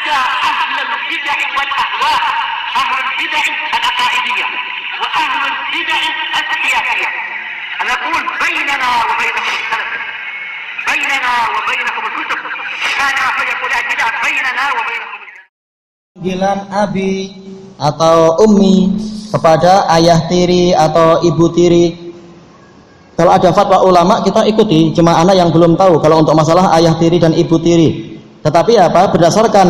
ada ahlul bid'ah wal ahwa, ahlul bid'ah al-aqaidiyah wa ahlul bid'ah al-siyasiyah. Ana aqul bainana wa bainakum as-salaf, bainana wa bainakum al-kutub, kana fa yaqul al-bid'ah bainana wa bainakum. Panggilan abi atau ummi kepada ayah tiri atau ibu tiri. Kalau ada fatwa ulama kita ikuti, cuma anak yang belum tahu kalau untuk masalah ayah tiri dan ibu tiri. Tetapi apa? Berdasarkan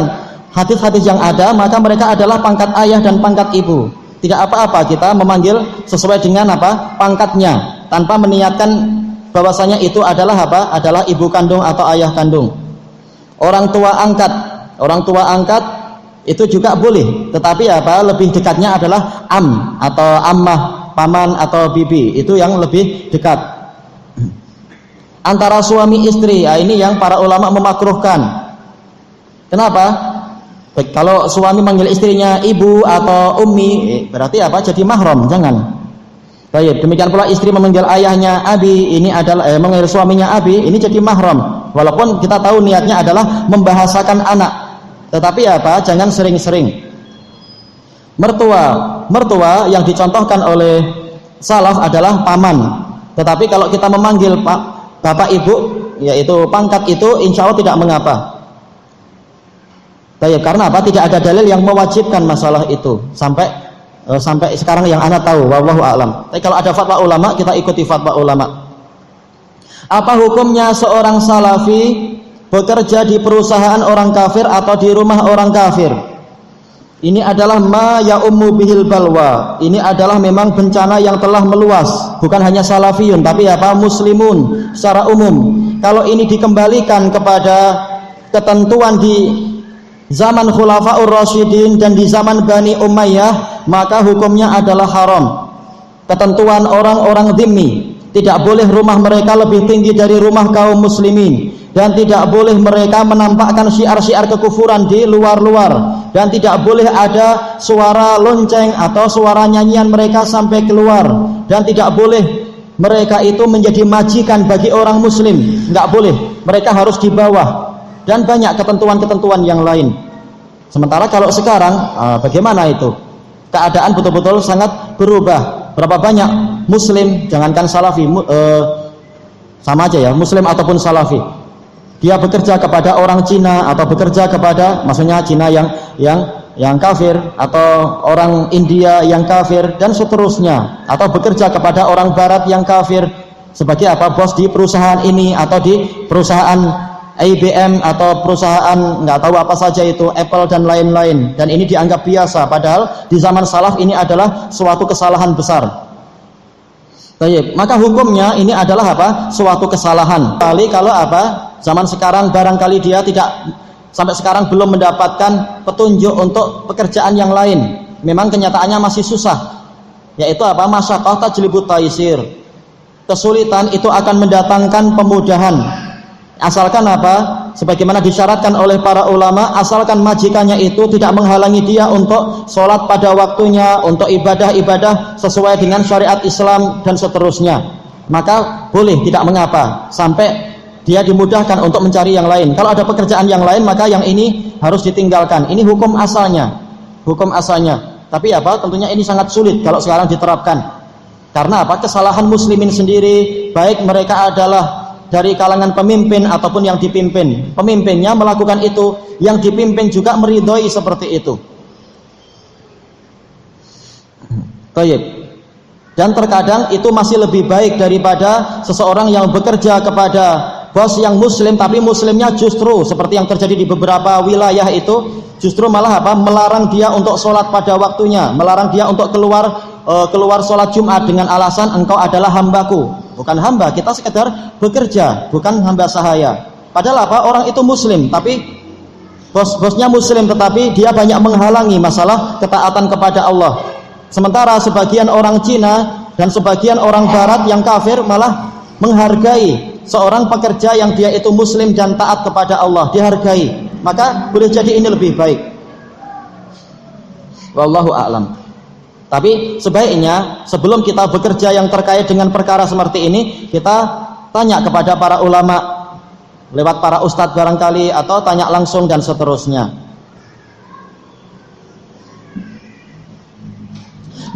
hadis-hadis yang ada, maka mereka adalah pangkat ayah dan pangkat ibu. Tidak apa-apa kita memanggil sesuai dengan apa? Pangkatnya, tanpa meniatkan bahwasanya itu adalah apa? Adalah ibu kandung atau ayah kandung. Orang tua angkat itu juga boleh, tetapi apa? Lebih dekatnya adalah am atau ammah, paman atau bibi, itu yang lebih dekat. Antara suami istri, ini yang para ulama memakruhkan. Kenapa? Baik, kalau suami manggil istrinya ibu atau ummi, berarti apa? Jadi mahram, jangan. Baik, demikian pula istri memanggil ayahnya abi, ini adalah memanggil suaminya abi, ini jadi mahram. Walaupun kita tahu niatnya adalah membahasakan anak. Tetapi apa? Jangan sering-sering. Mertua yang dicontohkan oleh salaf adalah paman. Tetapi kalau kita memanggil bapak ibu, yaitu pangkat itu, insya Allah tidak mengapa. Karena apa? Tidak ada dalil yang mewajibkan masalah itu sampai sekarang yang anak tahu. Wallahu a'lam. Tapi kalau ada fatwa ulama, kita ikuti fatwa ulama. Apa hukumnya seorang salafi bekerja di perusahaan orang kafir atau di rumah orang kafir? Ini adalah ma ya'ummu bihil balwa. Ini adalah memang bencana yang telah meluas, bukan hanya salafiyun tapi apa? Muslimun secara umum. Kalau ini dikembalikan kepada ketentuan di zaman Khulafaur Rasyidin dan di zaman Bani Umayyah, maka hukumnya adalah haram. Ketentuan orang-orang dhimmi, tidak boleh rumah mereka lebih tinggi dari rumah kaum muslimin, dan tidak boleh mereka menampakkan syiar-syiar kekufuran di luar-luar, dan tidak boleh ada suara lonceng atau suara nyanyian mereka sampai keluar, dan tidak boleh mereka itu menjadi majikan bagi orang muslim, nggak boleh, mereka harus di bawah, dan banyak ketentuan-ketentuan yang lain. Sementara kalau sekarang bagaimana itu? Keadaan betul-betul sangat berubah. Berapa banyak muslim, jangankan salafi, sama aja ya, muslim ataupun salafi, dia bekerja kepada orang Cina atau bekerja kepada, maksudnya Cina yang kafir, atau orang India yang kafir, dan seterusnya, atau bekerja kepada orang Barat yang kafir sebagai apa? Bos di perusahaan ini atau di perusahaan IBM atau perusahaan nggak tahu apa saja itu, Apple dan lain-lain, dan ini dianggap biasa, padahal di zaman salaf ini adalah suatu kesalahan besar. Baik, maka hukumnya ini adalah apa? Suatu kesalahan. Kali kalau apa? Zaman sekarang barangkali dia tidak sampai sekarang belum mendapatkan petunjuk untuk pekerjaan yang lain. Memang kenyataannya masih susah. Yaitu apa? Masyaqqah tajlibut taisir. Kesulitan itu akan mendatangkan pemudahan. Asalkan apa? Sebagaimana disyaratkan oleh para ulama, asalkan majikannya itu tidak menghalangi dia untuk sholat pada waktunya, untuk ibadah-ibadah sesuai dengan syariat Islam dan seterusnya, maka boleh, tidak mengapa, sampai dia dimudahkan untuk mencari yang lain. Kalau ada pekerjaan yang lain, maka yang ini harus ditinggalkan. Ini hukum asalnya. Tapi apa? Tentunya ini sangat sulit kalau sekarang diterapkan. Karena apa? Kesalahan muslimin sendiri, baik mereka adalah dari kalangan pemimpin ataupun yang dipimpin. Pemimpinnya melakukan itu, yang dipimpin juga meridhoi seperti itu. Baik. Dan terkadang itu masih lebih baik daripada seseorang yang bekerja kepada bos yang muslim, tapi muslimnya justru seperti yang terjadi di beberapa wilayah itu, justru malah apa? Melarang dia untuk sholat pada waktunya, melarang dia untuk keluar sholat Jumat dengan alasan engkau adalah hambaku. Bukan hamba, kita sekedar bekerja, bukan hamba sahaya. Padahal apa? Orang itu muslim, tapi bosnya muslim, tetapi dia banyak menghalangi masalah ketaatan kepada Allah. Sementara sebagian orang Cina dan sebagian orang Barat yang kafir malah menghargai seorang pekerja yang dia itu muslim dan taat kepada Allah, dihargai. Maka boleh jadi ini lebih baik. Wallahu a'lam. Tapi sebaiknya sebelum kita bekerja yang terkait dengan perkara seperti ini, kita tanya kepada para ulama lewat para ustadz barangkali, atau tanya langsung dan seterusnya.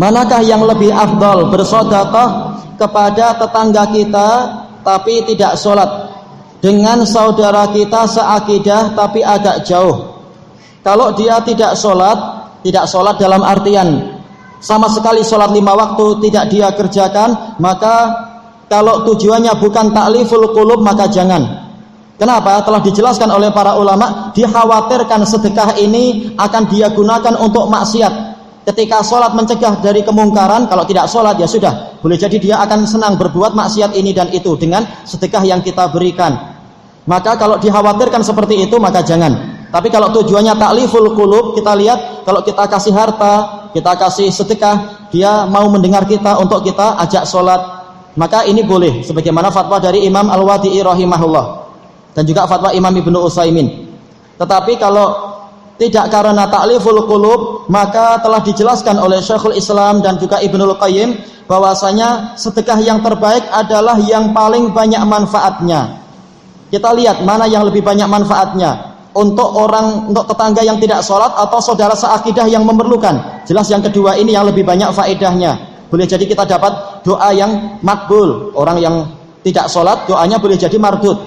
Manakah yang lebih afdal, bersedekah kepada tetangga kita tapi tidak sholat, dengan saudara kita seakidah tapi agak jauh? Kalau dia tidak sholat dalam artian sama sekali sholat 5 waktu tidak dia kerjakan, maka kalau tujuannya bukan ta'liful qulub maka jangan. Kenapa? Telah dijelaskan oleh para ulama, dikhawatirkan sedekah ini akan dia gunakan untuk maksiat. Ketika sholat mencegah dari kemungkaran, kalau tidak sholat ya sudah, boleh jadi dia akan senang berbuat maksiat ini dan itu dengan sedekah yang kita berikan. Maka kalau dikhawatirkan seperti itu maka jangan. Tapi kalau tujuannya ta'liful qulub, kita lihat kalau kita kasih harta, kita kasih sedekah, dia mau mendengar kita untuk kita ajak sholat, maka ini boleh, sebagaimana fatwa dari Imam Al-Wadi'i rahimahullah dan juga fatwa Imam Ibnu Utsaimin. Tetapi kalau tidak karena ta'liful qulub, maka telah dijelaskan oleh Syekhul Islam dan juga Ibnul Qayyim bahwasanya sedekah yang terbaik adalah yang paling banyak manfaatnya. Kita lihat mana yang lebih banyak manfaatnya, untuk tetangga yang tidak sholat atau saudara seakidah yang memerlukan. Jelas yang kedua ini yang lebih banyak faedahnya. Boleh jadi kita dapat doa yang makbul. Orang yang tidak sholat doanya boleh jadi mardud.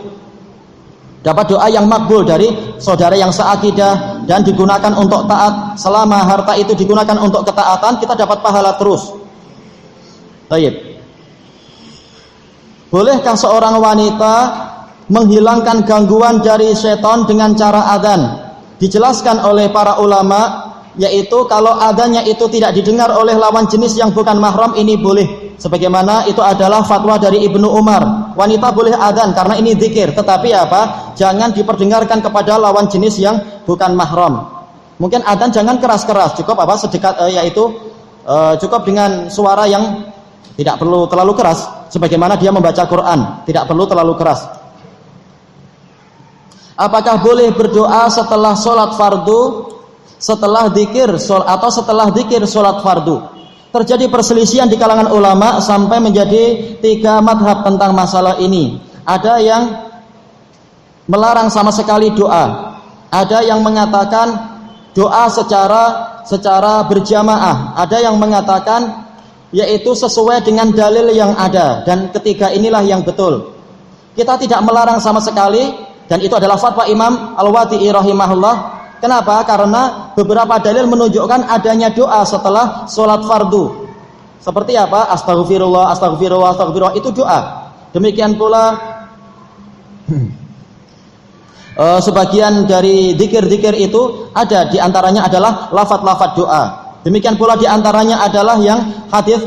Dapat doa yang makbul dari saudara yang seakidah dan digunakan untuk taat. Selama harta itu digunakan untuk ketaatan, kita dapat pahala terus. Baik. Bolehkah seorang wanita menghilangkan gangguan dari setan dengan cara adzan? Dijelaskan oleh para ulama, yaitu kalau adzannya itu tidak didengar oleh lawan jenis yang bukan mahram, ini boleh. Sebagaimana itu adalah fatwa dari Ibnu Umar. Wanita boleh adzan karena ini zikir, tetapi apa? Jangan diperdengarkan kepada lawan jenis yang bukan mahram. Mungkin adzan jangan keras-keras, cukup apa? Sedekat cukup dengan suara yang tidak perlu terlalu keras, sebagaimana dia membaca Quran, tidak perlu terlalu keras. Apakah boleh berdoa setelah sholat fardu, setelah zikir atau setelah zikir sholat fardu? Terjadi perselisihan di kalangan ulama sampai menjadi 3 madhab tentang masalah ini. Ada yang melarang sama sekali doa, ada yang mengatakan doa secara berjamaah, ada yang mengatakan yaitu sesuai dengan dalil yang ada, dan ketiga inilah yang betul. Kita tidak melarang sama sekali, dan itu adalah fatwa Imam Al-Wadi'i rahimahullah. Kenapa? Karena beberapa dalil menunjukkan adanya doa setelah sholat fardu. Seperti apa? Astaghfirullah, astaghfirullah, astaghfirullah, itu doa. Demikian pula sebagian dari zikir-zikir itu ada, diantaranya adalah lafaz-lafaz doa. Demikian pula diantaranya adalah yang hadis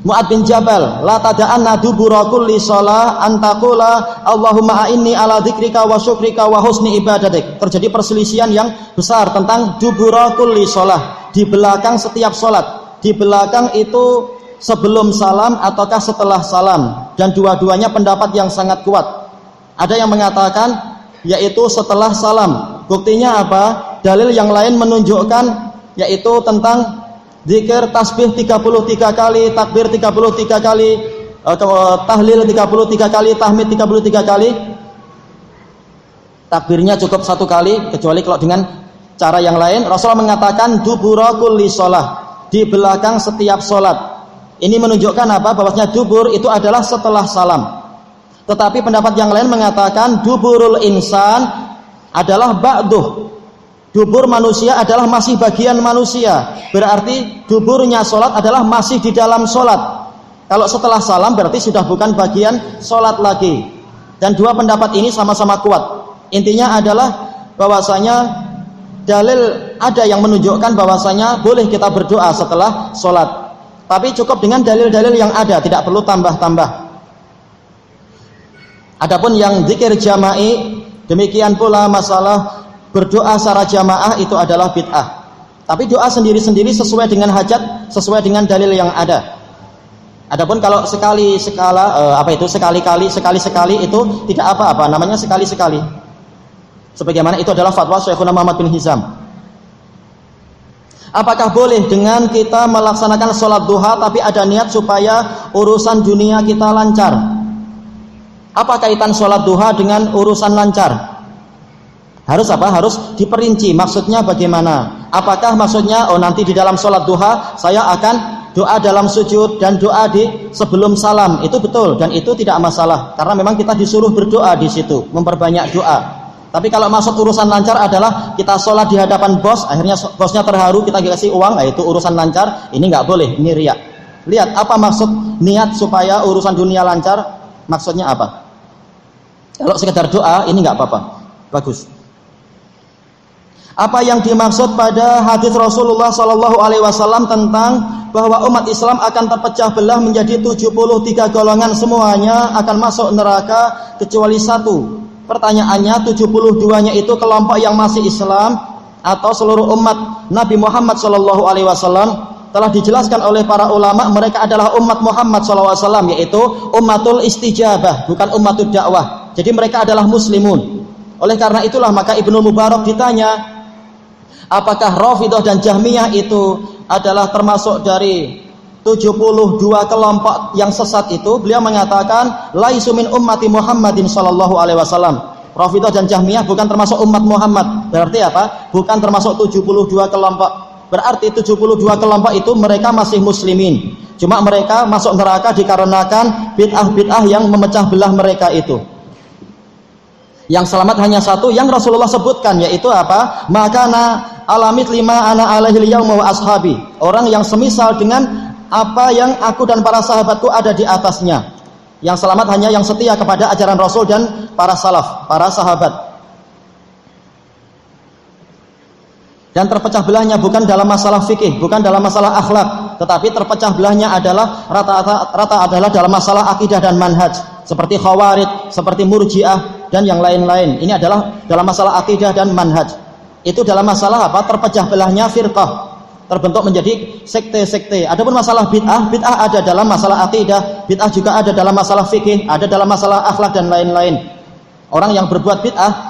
Mu'ad bin Jabal, la tada'anna dubura kulli shalah antaqula Allahumma a'inni ala dzikrika wa syukrika wa husni ibadatik. Terjadi perselisihan yang besar tentang dubura kulli shalah, di belakang setiap salat. Di belakang itu sebelum salam ataukah setelah salam, dan dua-duanya pendapat yang sangat kuat. Ada yang mengatakan yaitu setelah salam. Buktinya apa? Dalil yang lain menunjukkan yaitu tentang zikir tasbih 33 kali, takbir 33 kali, tahlil 33 kali, tahmid 33 kali. Takbirnya cukup 1 kali, kecuali kalau dengan cara yang lain. Rasulullah mengatakan dubura kulli shalah, di belakang setiap sholat. Ini menunjukkan apa? Bahwasanya dubur itu adalah setelah salam. Tetapi pendapat yang lain mengatakan duburul insan adalah ba'duh. Dubur manusia adalah masih bagian manusia. Berarti duburnya sholat adalah masih di dalam sholat. Kalau setelah salam berarti sudah bukan bagian sholat lagi. Dan dua pendapat ini sama-sama kuat. Intinya adalah bahwasanya dalil ada yang menunjukkan bahwasanya boleh kita berdoa setelah sholat. Tapi cukup dengan dalil-dalil yang ada, tidak perlu tambah-tambah. Adapun yang zikir jama'i, demikian pula masalah berdoa secara jamaah itu adalah bid'ah. Tapi doa sendiri-sendiri sesuai dengan hajat, sesuai dengan dalil yang ada. Adapun kalau sekali-kali itu tidak apa-apa, namanya sekali-sekali. Sebagaimana itu adalah fatwa Syekhuna Muhammad bin Hizam. Apakah boleh dengan kita melaksanakan sholat duha tapi ada niat supaya urusan dunia kita lancar? Apa kaitan sholat duha dengan urusan lancar? Harus apa? Harus diperinci. Maksudnya bagaimana? Apakah maksudnya nanti di dalam sholat duha saya akan doa dalam sujud dan doa di sebelum salam itu betul dan itu tidak masalah karena memang kita disuruh berdoa di situ, memperbanyak doa. Tapi kalau maksud urusan lancar adalah kita sholat di hadapan bos, akhirnya bosnya terharu, kita kasih uang, itu urusan lancar, ini nggak boleh, ini riya. Lihat apa maksud niat supaya urusan dunia lancar, maksudnya apa? Kalau sekedar doa, ini nggak apa-apa, bagus. Apa yang dimaksud pada hadis Rasulullah Shallallahu Alaihi Wasallam tentang bahwa umat Islam akan terpecah belah menjadi 73 golongan, semuanya akan masuk neraka kecuali satu. Pertanyaannya, 72-nya itu kelompok yang masih Islam atau seluruh umat Nabi Muhammad Shallallahu Alaihi Wasallam? Telah dijelaskan oleh para ulama mereka adalah umat Muhammad Shallallahu Alaihi Wasallam, yaitu ummatul istijabah, bukan ummatul dakwah. Jadi mereka adalah muslimun. Oleh karena itulah maka Ibnu Mubarak ditanya, apakah Rafidhah dan Jahmiyah itu adalah termasuk dari 72 kelompok yang sesat itu? Beliau mengatakan laisu min ummati Muhammadin sallallahu alaihi wasallam. Rafidhah dan Jahmiyah bukan termasuk umat Muhammad. Berarti apa? Bukan termasuk 72 kelompok. Berarti 72 kelompok itu mereka masih muslimin. Cuma mereka masuk neraka dikarenakan bid'ah-bid'ah yang memecah belah mereka itu. Yang selamat hanya satu yang Rasulullah sebutkan, yaitu apa? Makana alamit lima ana alaihil yauma wa ashabi. Orang yang semisal dengan apa yang aku dan para sahabatku ada di atasnya. Yang selamat hanya yang setia kepada ajaran Rasul dan para salaf, para sahabat. Dan terpecah belahnya bukan dalam masalah fikih, bukan dalam masalah akhlak, tetapi terpecah belahnya adalah rata adalah dalam masalah akidah dan manhaj, seperti Khawarij, seperti Murji'ah dan yang lain-lain. Ini adalah dalam masalah akidah dan manhaj. Itu dalam masalah apa? Terpecah belahnya firqah, terbentuk menjadi sekte-sekte. Adapun masalah bid'ah, bid'ah ada dalam masalah akidah, bid'ah juga ada dalam masalah fikih, ada dalam masalah akhlak dan lain-lain. Orang yang berbuat bid'ah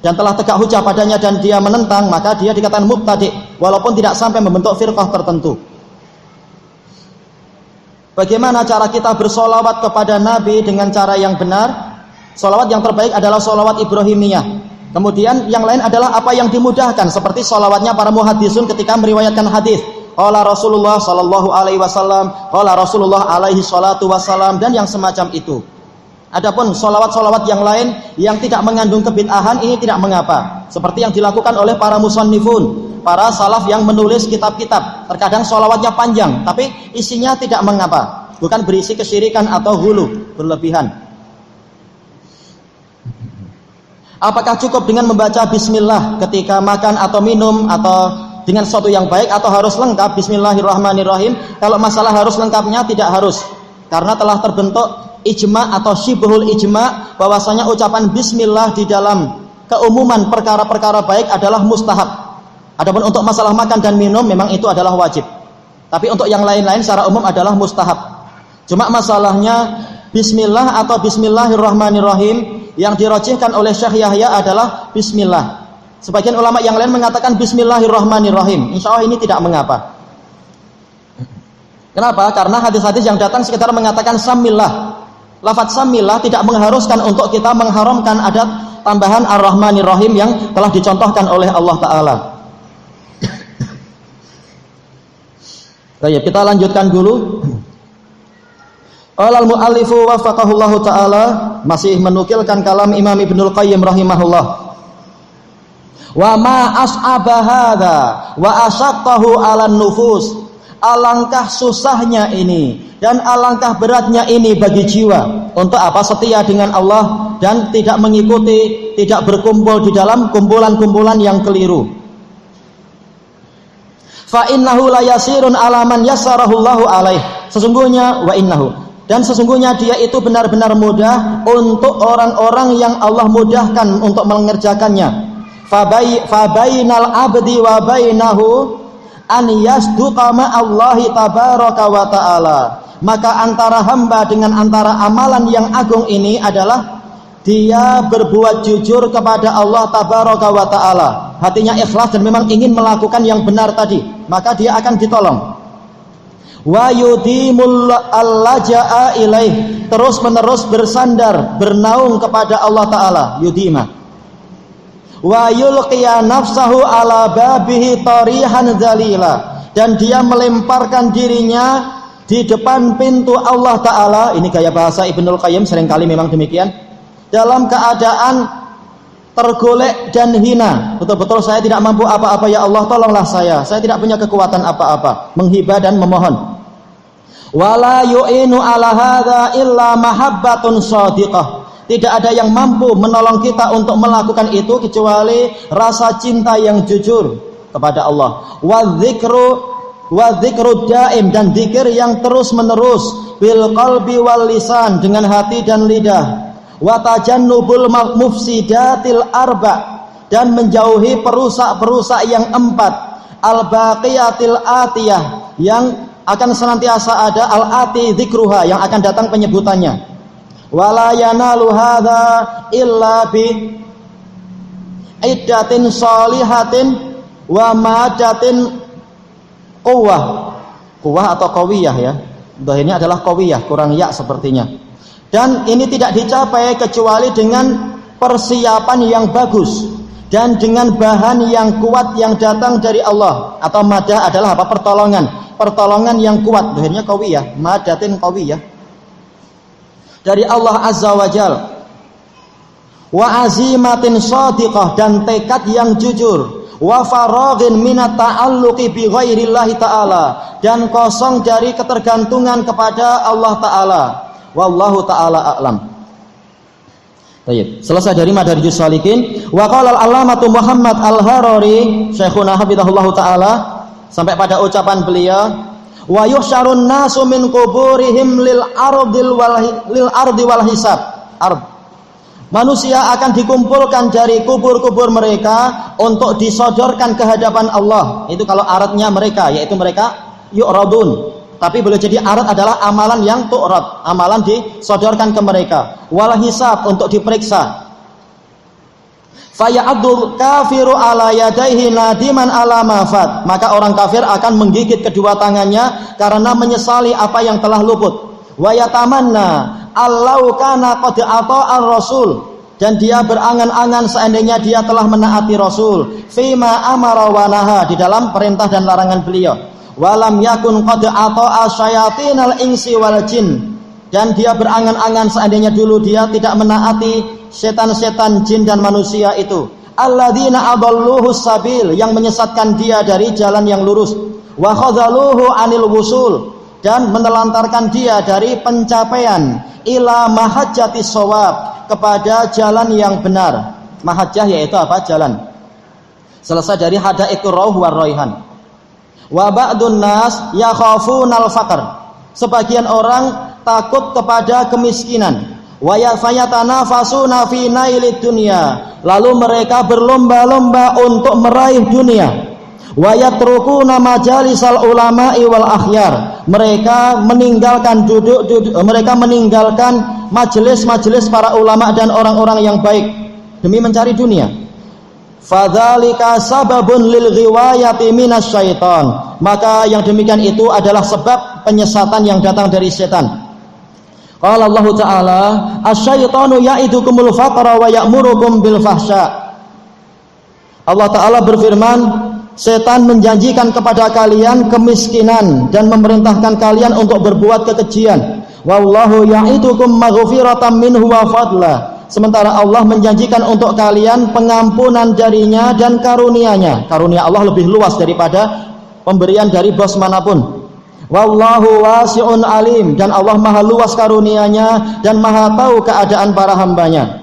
dan telah tegak hujah padanya dan dia menentang, maka dia dikatakan mubtadi' walaupun tidak sampai membentuk firqah tertentu. Bagaimana cara kita bersolawat kepada Nabi dengan cara yang benar? Solawat yang terbaik adalah solawat Ibrahimiyah. Kemudian yang lain adalah apa yang dimudahkan, seperti solawatnya para muhaddisun ketika meriwayatkan hadis. Qala Rasulullah sallallahu alaihi wasallam, qala Rasulullah alaihi salatu wasallam, dan yang semacam itu. Adapun solawat-solawat yang lain yang tidak mengandung kebid'ahan, ini tidak mengapa. Seperti yang dilakukan oleh para musannifun, para salaf yang menulis kitab-kitab. Terkadang solawatnya panjang, tapi isinya tidak mengapa. Bukan berisi kesyirikan atau hulu, berlebihan. Apakah cukup dengan membaca bismillah ketika makan atau minum atau dengan sesuatu yang baik, atau harus lengkap bismillahirrahmanirrahim? Kalau masalah harus lengkapnya tidak harus, karena telah terbentuk ijma' atau syibhul ijma' bahwasanya ucapan bismillah di dalam keumuman perkara-perkara baik adalah mustahab. Adapun untuk masalah makan dan minum memang itu adalah wajib. Tapi untuk yang lain-lain secara umum adalah mustahab. Cuma masalahnya bismillah atau bismillahirrahmanirrahim, yang dirajihkan oleh Syekh Yahya adalah bismillah. Sebagian ulama yang lain mengatakan bismillahirrahmanirrahim. Insya Allah ini tidak mengapa. Kenapa? Karena hadis-hadis yang datang sekitar mengatakan samillah. Lafaz samillah tidak mengharuskan untuk kita mengharamkan adat tambahan ar-rahmanirrahim yang telah dicontohkan oleh Allah Ta'ala. Baik, kita lanjutkan dulu. Qala al-muallifu wafaqahullahu ta'ala, masih menukilkan kalam Imam Ibnul Qayyim rahimahullah. Wa ma as'aba hadza wa ashaqqahu 'alan nufus. Alangkah susahnya ini dan alangkah beratnya ini bagi jiwa. Untuk apa? Setia dengan Allah dan tidak mengikuti, tidak berkumpul di dalam kumpulan-kumpulan yang keliru. Fa innahu la yasirun 'ala man yassarahu Allahu alaih. Sesungguhnya wa innahu, dan sesungguhnya dia itu benar-benar mudah untuk orang-orang yang Allah mudahkan untuk mengerjakannya. Fabainal abdi wa bainahu an yasduqa ma'allahi tabaraka wa ta'ala. Maka antara hamba dengan antara amalan yang agung ini adalah dia berbuat jujur kepada Allah tabaraka wa ta'ala. Hatinya ikhlas dan memang ingin melakukan yang benar tadi, maka dia akan ditolong. Wa yudimul allaja'a ilaih, terus menerus bersandar, bernaung kepada Allah Ta'ala, yudima. Wa yulqiya nafsahu ala babihi tarihan dzalila, dan dia melemparkan dirinya di depan pintu Allah Ta'ala. Ini gaya bahasa Ibnul Qayyim, seringkali memang demikian, dalam keadaan tergolek dan hina. Betul-betul saya tidak mampu apa-apa, ya Allah tolonglah saya tidak punya kekuatan apa-apa, menghibah dan memohon. Wala yu'inu ala hadza illa mahabbatun shadiqah. Tidak ada yang mampu menolong kita untuk melakukan itu kecuali rasa cinta yang jujur kepada Allah. Wa dzikru daim, dan zikir yang terus-menerus, bil qalbi wal lisan, dengan hati dan lidah. Wa tajannubul mufsidatil arba, dan menjauhi perusak-perusak yang 4. Al baqiyatil atiyah, yang akan senantiasa ada, al ati dzikruha, yang akan datang penyebutannya. Wala yanalu hadza illa bi iddatin shalihatin wa madatin quwwah atau qawiyah ya. Dhahirnya adalah qawiyah, kurang ya sepertinya. Dan ini tidak dicapai kecuali dengan persiapan yang bagus dan dengan bahan yang kuat yang datang dari Allah. Atau madah adalah apa? Pertolongan yang kuat. Dhahirnya qawiyah, madatin qawiyah, dari Allah Azza wa Jal. Wa azimatin shadiqah, dan tekad yang jujur. Wa faraghin minat ta'alluqi bi ghairillahi ta'ala, dan kosong dari ketergantungan kepada Allah Ta'ala. Wallahu ta'ala a'lam. Baik, selesai dari Madarijus Shalikin. Wa qala al-allamatu Muhammad al-Harari, Syekhuna hafizahullahu ta'ala, sampai pada ucapan beliau, wa yuhsyarun nasu min quburihim lil ardi wal hisab. Manusia akan dikumpulkan dari kubur-kubur mereka untuk disodorkan ke hadapan Allah. Itu kalau aratnya mereka, yaitu mereka yu'radun. Tapi boleh jadi arat adalah amalan yang tu'rad, amalan disodorkan ke mereka. Wal hisab, untuk diperiksa. Faya'adul kafiru ala yadaihi nadiman ala mafat, maka orang kafir akan menggigit kedua tangannya karena menyesali apa yang telah luput. Wa yatamanna allau kana qad ata'ar rasul, dan dia berangan-angan seandainya dia telah menaati Rasul fima amara wa naha, di dalam perintah dan larangan beliau. Walam yakun qad ata'a syayatinal insi wal jin, dan dia berangan-angan seandainya dulu dia tidak menaati setan-setan jin dan manusia itu. Alladzina adalluhus sabil, yang menyesatkan dia dari jalan yang lurus. Wa khadhaluhu anil wusul, dan menelantarkan dia dari pencapaian ila mahajjatis shawab, kepada jalan yang benar. Mahajjah yaitu apa? Jalan. Selesai dari hadaiqur rauh war raihan. Wa ba'dun nas yakhafunal faqr, sebagian orang takut kepada kemiskinan. Wa yafayatanafasuna fi nailid dunya, lalu mereka berlomba-lomba untuk meraih dunia. Wa yatrukuna majalisal ulama'i wal akhyar, mereka meninggalkan mereka meninggalkan majelis-majelis para ulama dan orang-orang yang baik demi mencari dunia. Fadzalika sababun lil ghiwayati minasyaiton, maka yang demikian itu adalah sebab penyesatan yang datang dari setan. Qala Allah Ta'ala, asyaitanu ya'idukumul faqra wa ya'murukum bil fahsya. Allah Ta'ala berfirman, setan menjanjikan kepada kalian kemiskinan dan memerintahkan kalian untuk berbuat kekejian. Wallahu ya'idukum maghfiratan minhu wa fadla, sementara Allah menjanjikan untuk kalian pengampunan darinya dan karunia-Nya. Karunia Allah lebih luas daripada pemberian dari bos manapun. Wallahu wasi'un alim, dan Allah maha luas karunia-Nya dan maha tahu keadaan para hambanya.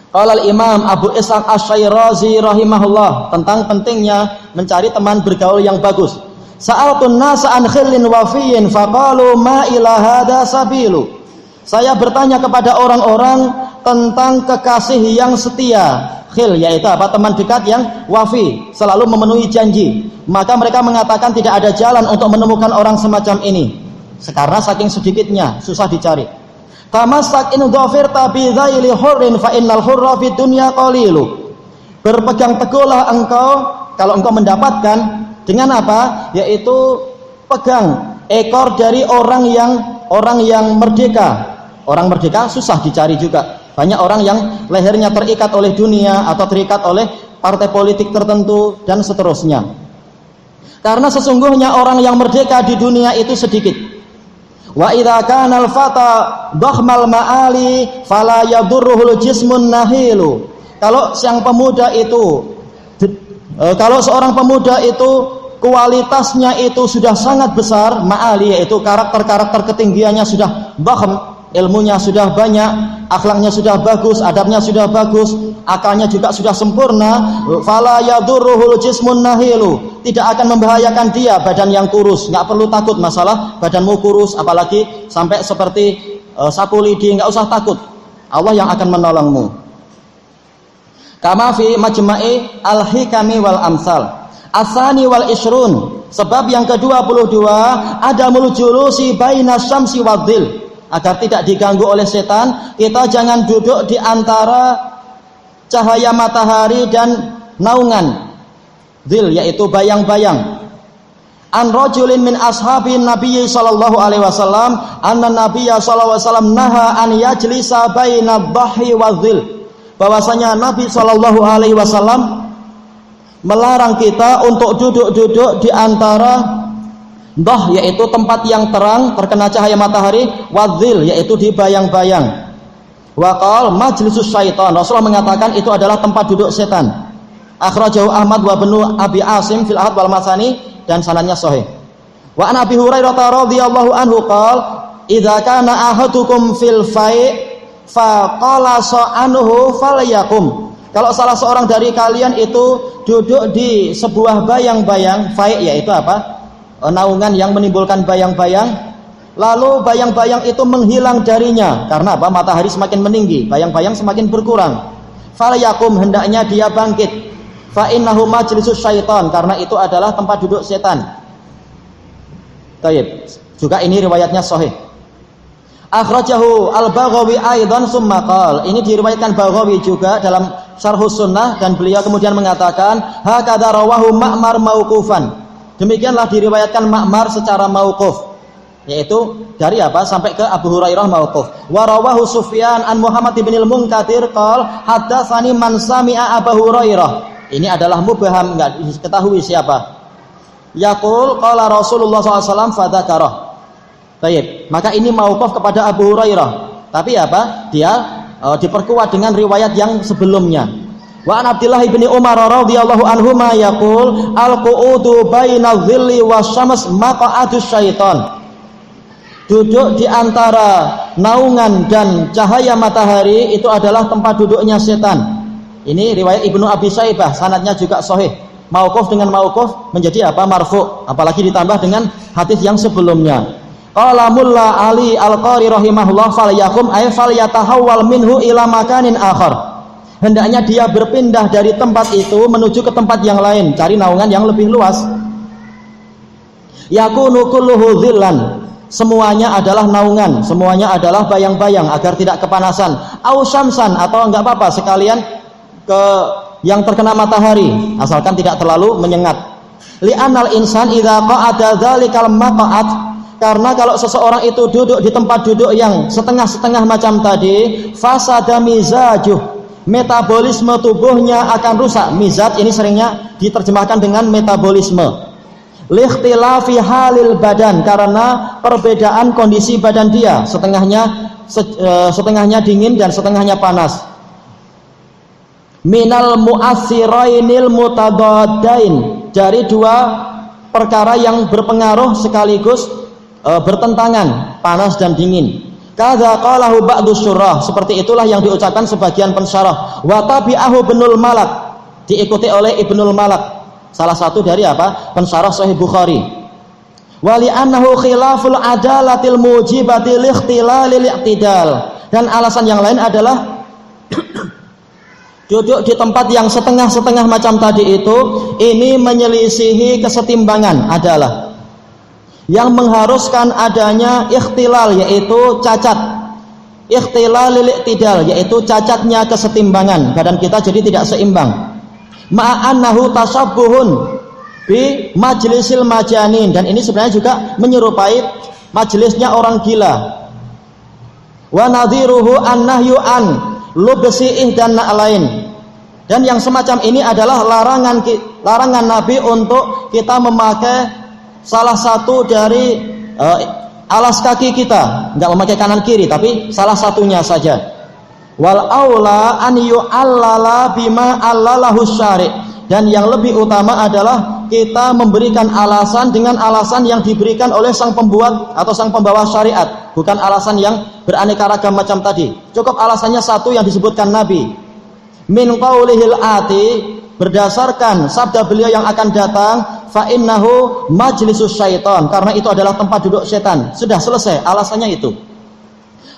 Qala al-Imam Abu Ishaq Asy-Syairazi rahimahullah, tentang pentingnya mencari teman bergaul yang bagus. Sa'altun nasa an khillin wafiyin faqalu ma ila hadza sabilu. Saya bertanya kepada orang-orang tentang kekasih yang setia. Khil yaitu apa? Teman dekat yang wafi, selalu memenuhi janji. Maka mereka mengatakan tidak ada jalan untuk menemukan orang semacam ini, karena saking sedikitnya, susah dicari. Tamassak in dhafirta bi dzaili hurrin fa innal hurra fid dunya qalilu. Berpegang teguhlah engkau kalau engkau mendapatkan dengan apa? Yaitu pegang ekor dari orang yang merdeka. Orang merdeka susah dicari juga. Banyak orang yang lehernya terikat oleh dunia atau terikat oleh partai politik tertentu dan seterusnya. Karena sesungguhnya orang yang merdeka di dunia itu sedikit. Wa idza kana al-fata dhakhmal ma'ali fala yadurruhul jismun nahilu. Kalau sang pemuda itu kalau seorang pemuda itu kualitasnya itu sudah sangat besar, ma'ali yaitu karakter-karakter ketinggiannya sudah dhakham, ilmunya sudah banyak, akhlaknya sudah bagus, adabnya sudah bagus, akalnya juga sudah sempurna, fala yadurruhul jismun nahilu, tidak akan membahayakan dia badan yang kurus, nggak perlu takut masalah badanmu kurus, apalagi sampai seperti sapu lidi, nggak usah takut, Allah yang akan menolongmu. Kama fi majma'i al-hikami wal amsal asani wal isrun, sebab yang ke-22 adamul julusi baina syamsi wadhil, agar tidak diganggu oleh setan, kita jangan duduk di antara cahaya matahari dan naungan dhil, yaitu bayang-bayang. An rajulin min ashabin Nabi sallallahu alaihi wasallam anna Nabiyya sallallahu alaihi wasallam naha an yajlisa baina dhahi wa dhil, bahwasanya Nabi sallallahu alaihi wasallam melarang kita untuk duduk-duduk di antara dah, yaitu tempat yang terang terkena cahaya matahari, wadzil, yaitu di bayang-bayang. Waqal majlisus syaitan, Rasulullah mengatakan itu adalah tempat duduk setan. Akhrajahu Ahmad wa Ibnu Abi Asim fil Ahad wal Masani, dan sanadnya sahih. Wa an Abi Hurairah radhiyallahu anhu qala idza kana ahadukum fil fai' fa qala sa'anhu falyakum. Kalau salah seorang dari kalian itu duduk di sebuah bayang-bayang, fai' yaitu apa? Naungan yang menimbulkan bayang-bayang, lalu bayang-bayang itu menghilang darinya karena apa? Matahari semakin meninggi, bayang-bayang semakin berkurang. Falyakum, hendaknya dia bangkit. Fa innahu majlisus syaitan, karena itu adalah tempat duduk setan. Taib. Juga ini riwayatnya sahih. Akhrajahu al-Baghawi aidan summa qala, ini diriwayatkan Baghawi juga dalam Syarhus Sunnah, dan beliau kemudian mengatakan hakadza rawahu Ma'mar mauqufan, demikianlah diriwayatkan Ma'mar secara mauquf, yaitu dari apa? Sampai ke Abu Hurairah mauquf. Wa rawahu Sufyan an Muhammad bin al-Munkatsir qala haddatsani man sami'a Abu Hurairah. Ini adalah mubham, enggak diketahui siapa. Yaqul qala Rasulullah SAW fadzakarah. Baik, maka ini mauquf kepada Abu Hurairah. Tapi apa? Dia diperkuat dengan riwayat yang sebelumnya. Wa an Abdullah bin Umar radhiyallahu anhuma yaqul al-qu'udu baina dhilli wasyams maq'adus syaitan. Duduk di antara naungan dan cahaya matahari itu adalah tempat duduknya setan. Ini riwayat Ibnu Abi Syaibah, sanadnya juga sahih. Mauquf dengan mauquf menjadi apa? Marfu', apalagi ditambah dengan hadis yang sebelumnya. Qala Mulla Ali Al-Qari rahimahullah falyakum ay falyatahawwal minhu ila makanin akhar. Hendaknya dia berpindah dari tempat itu menuju ke tempat yang lain, cari naungan yang lebih luas. Yakunu kulluhu dhillan, semuanya adalah naungan, semuanya adalah bayang-bayang agar tidak kepanasan. Au syamsan, atau enggak apa-apa sekalian ke yang terkena matahari asalkan tidak terlalu menyengat. Li'anal insan idza qa'ada dzalikal maq'ad, karena kalau seseorang itu duduk di tempat duduk yang setengah-setengah macam tadi, fasada mizajuh, metabolisme tubuhnya akan rusak. Mizaj ini seringnya diterjemahkan dengan metabolisme. Likhtilafi halil badan, karena perbedaan kondisi badan dia, setengahnya dingin dan setengahnya panas. Minal mu'assirainil mutadaddain, dari dua perkara yang berpengaruh sekaligus bertentangan, panas dan dingin. Kadza qalahu ba'du syurah, seperti itulah yang diucapkan sebagian pensyarah. Wa tabi'ahu Ibnul Malak, diikuti oleh Ibnul Malak, salah satu dari apa? Pensyarah Sahih Bukhari. Wa li'annahu khilaful adalatil mujibati liikhtilalil i'tidal, dan alasan yang lain adalah duduk di tempat yang setengah-setengah macam tadi itu, ini menyelisihi kesetimbangan, adalah yang mengharuskan adanya ikhtilal, yaitu cacat. Ikhtilal lil i'tidal, yaitu cacatnya kesetimbangan, badan kita jadi tidak seimbang. Ma'annahu tasabbuhun bi majlisil majanin, dan ini sebenarnya juga menyerupai majelisnya orang gila. Wa nadhiruhu an-nahyu an lubsi ihdan na'lain, Dan yang semacam ini adalah larangan Nabi untuk kita memakai salah satu dari alas kaki kita, enggak memakai kanan kiri, tapi salah satunya saja. Wal aula an yu'allala bima allalahu syari'. Dan yang lebih utama adalah kita memberikan alasan dengan alasan yang diberikan oleh sang pembuat atau sang pembawa syariat, bukan alasan yang beraneka ragam macam tadi. Cukup alasannya satu yang disebutkan Nabi. Min qaulihil ati, berdasarkan sabda beliau yang akan datang, fa innahu majlisus syaitan, karena itu adalah tempat duduk setan. Sudah selesai alasannya itu.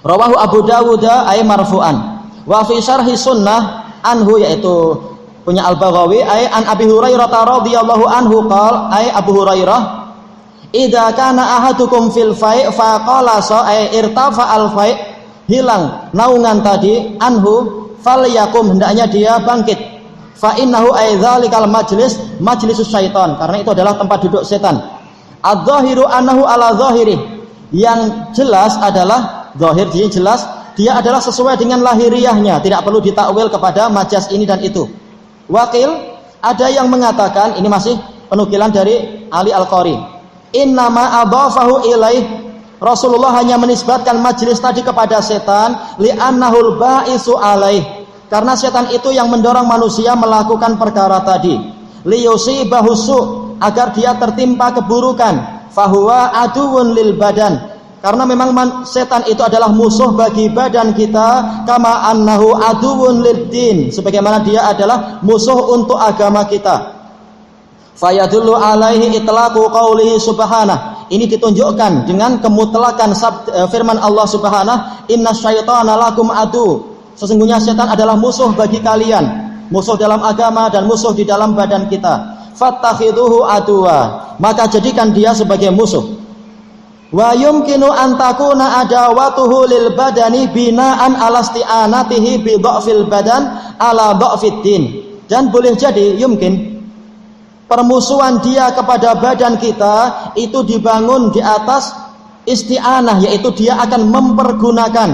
Rawahu Abu Dawud ay marfu'an. Wa fi syarhi sunnah anhu, yaitu punya Al-Baghawi, ay an Abi Hurairah radhiyallahu anhu qala, ay Abu Hurairah, idza kana ahadukum fil fai' fa qala sa ay irtafa al fai', hilang naungan tadi, anhu falyakum, hendaknya dia bangkit. Fa innahu ay dzalikal majlisus syaitan, karena itu adalah tempat duduk setan. Adz-dzahiru annahu ala dzahiri, yang jelas adalah zahir, dia jelas dia adalah sesuai dengan lahiriahnya, tidak perlu ditakwil kepada majas ini dan itu. Wakil, ada yang mengatakan, ini masih penukilan dari Ali Al-Qari, innama adhafahu ilaih, Rasulullah hanya menisbatkan majlis tadi kepada setan, li'annahul ba'isu alaih, karena setan itu yang mendorong manusia melakukan perkara tadi, liyusibahu su', agar dia tertimpa keburukan, fahuwa aduwwun lil badan, karena memang setan itu adalah musuh bagi badan kita, kama annahu aduwwun lid din, sebagaimana dia adalah musuh untuk agama kita. Fayadullu alaihi itlaqu qaulihi subhanah, ini ditunjukkan dengan kemutlakan firman Allah subhanahu, inna syaitana lakum adu, sesungguhnya setan adalah musuh bagi kalian, musuh dalam agama dan musuh di dalam badan kita. Fattakhiduhu aduwa, maka jadikan dia sebagai musuh. Wa yumkinu an takuna adawatuhu lil badani binaan ala isti'anatihi bi dha'fil badan ala dha'fid din, dan boleh jadi yumkin permusuhan dia kepada badan kita itu dibangun di atas isti'anah, yaitu dia akan mempergunakan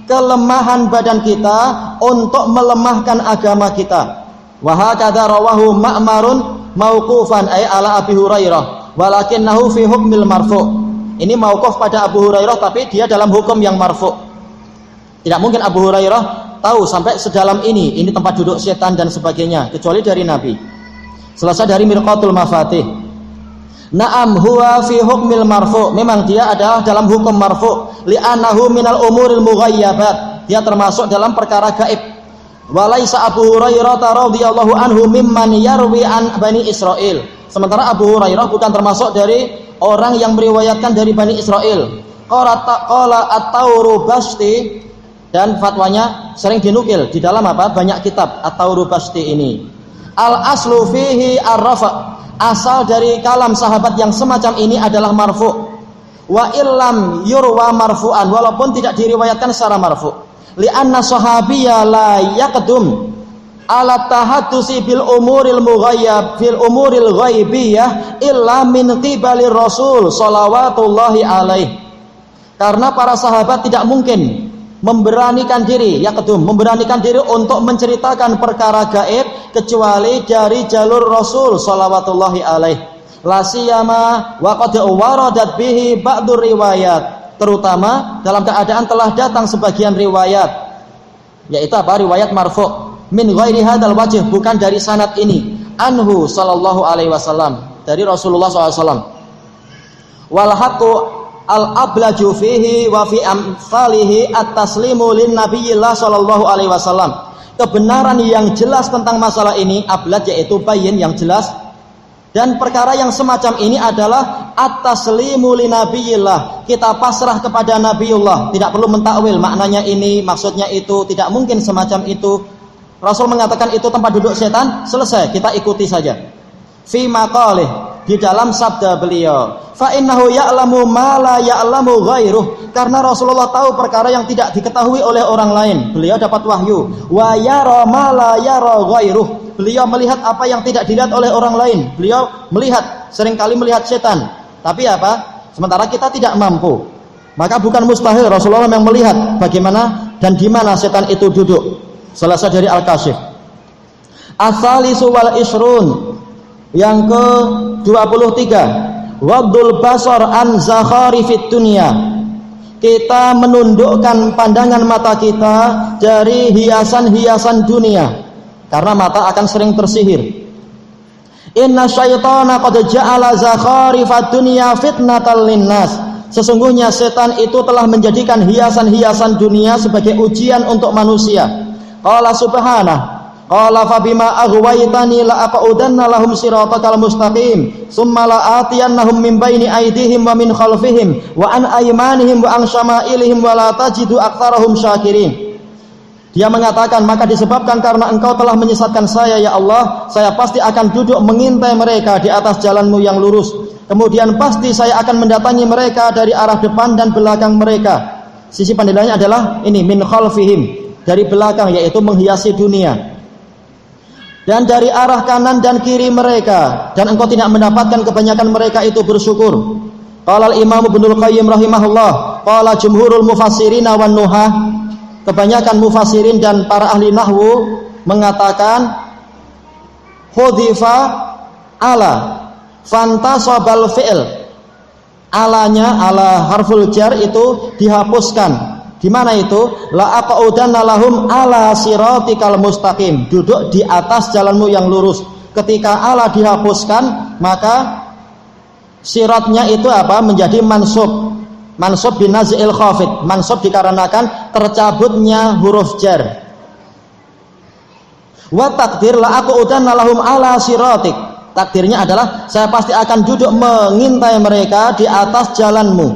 kelemahan badan kita untuk melemahkan agama kita. Wa hakadha rawahu Ma'marun mauqufan ay ala Abi Hurairah walakinnahu fi hukmil marfu'. Ini mauquf pada Abu Hurairah, tapi dia dalam hukum yang marfu'. Tidak mungkin Abu Hurairah tahu sampai sedalam ini tempat duduk setan dan sebagainya, kecuali dari Nabi. Selesai dari Mirqatul Mafatih. Naam huwa fi hukmil marfu', memang dia adalah dalam hukum marfu', li'annahu minal umuril mughayyabat, dia termasuk dalam perkara gaib. Walaisa Abu Hurairah radhiyallahu anhu mimman yarwi an Bani Israil, sementara Abu Hurairah bukan termasuk dari orang yang meriwayatkan dari Bani Israil. Qala at-Taurubasti, dan fatwanya sering dinukil di dalam banyak kitab At-Taurubasti ini. Al-aslu fihi ar-rafa', asal dari kalam sahabat yang semacam ini adalah marfu'. Wa illam yurwa marfu'an, walaupun tidak diriwayatkan secara marfu'. Li'anna sahabiyya la yaqdum ala tahaddusi bil umuril mughayyab fil umuril ghaibiyah illa min qibalir rasul shalawatullahi alaih. Karena para sahabat tidak mungkin memberanikan diri untuk menceritakan perkara gaib kecuali dari jalur Rasul shalawatullahi alaih. La siyama wa qad waradat bihi ba'dur riwayat, terutama dalam keadaan telah datang sebagian riwayat, yaitu riwayat marfu' min ghairi hadzal wajh, bukan dari sanad ini, anhu sallallahu alaihi wasallam, dari Rasulullah SAW. Wal haqqu al-ablaju fihi wa fi amsalihi at-taslimu lin nabiyillah sallallahu alaihi wasallam. Kebenaran yang jelas tentang masalah ini, ablaj yaitu bayin yang jelas, dan perkara yang semacam ini adalah at-taslimu lin nabiyillah, kita pasrah kepada Nabiullah, tidak perlu mentakwil maknanya ini, maksudnya itu, tidak mungkin semacam itu. Rasul mengatakan itu tempat duduk setan, selesai, kita ikuti saja. Fi maqalih, di dalam sabda beliau, fa innahu ya'lamu ma la ya'lamu ghairuh, karena Rasulullah tahu perkara yang tidak diketahui oleh orang lain, beliau dapat wahyu. Wa yara ma la yara ghairuh, beliau melihat apa yang tidak dilihat oleh orang lain, beliau melihat, seringkali melihat setan, tapi sementara kita tidak mampu, maka bukan mustahil Rasulullah yang melihat bagaimana dan di mana setan itu duduk. Selesai dari Al-Kasyif. As-salisu wal isrun, yang ke-23, waddul basar an zakharifid dunya, kita menundukkan pandangan mata kita dari hiasan-hiasan dunia, karena mata akan sering tersihir. Inna syaitana qad ja'ala zakharifad dunya fitnatan linnas, sesungguhnya setan itu telah menjadikan hiasan-hiasan dunia sebagai ujian untuk manusia. Qala subhanah, qala fabima aghwaytani la aqudanna lahum siratakal mustaqim tsumma la atiyannahum min baini aydihim wa min khalfihim wa an aymanihim wa an syama'ilihim wa la tajidu aktsarahum syakirin. Dia mengatakan, maka disebabkan karena engkau telah menyesatkan saya ya Allah, saya pasti akan duduk mengintai mereka di atas jalanmu yang lurus. Kemudian pasti saya akan mendatangi mereka dari arah depan dan belakang mereka. Sisi pandangnya adalah ini, min khalfihim, dari belakang, yaitu menghiasi dunia. Dan dari arah kanan dan kiri mereka, dan engkau tidak mendapatkan kebanyakan mereka itu bersyukur. Qala al-Imam Ibnul Qayyim rahimahullah, qala jumhurul mufassirina wan nuhah, kebanyakan mufassirin dan para ahli nahwu mengatakan hudhifa ala fantasabal fi'l, alanya, ala harful jar itu dihapuskan. Di mana itu? La aqudanna lahum ala siratikal mustaqim, duduk di atas jalanmu yang lurus. Ketika ala dihapuskan, maka siratnya itu apa? Menjadi mansub. Mansub binazil khafid, mansub dikarenakan tercabutnya huruf jar. Wa takdir la aqudanna lahum ala siratik, takdirnya adalah saya pasti akan duduk mengintai mereka di atas jalanmu.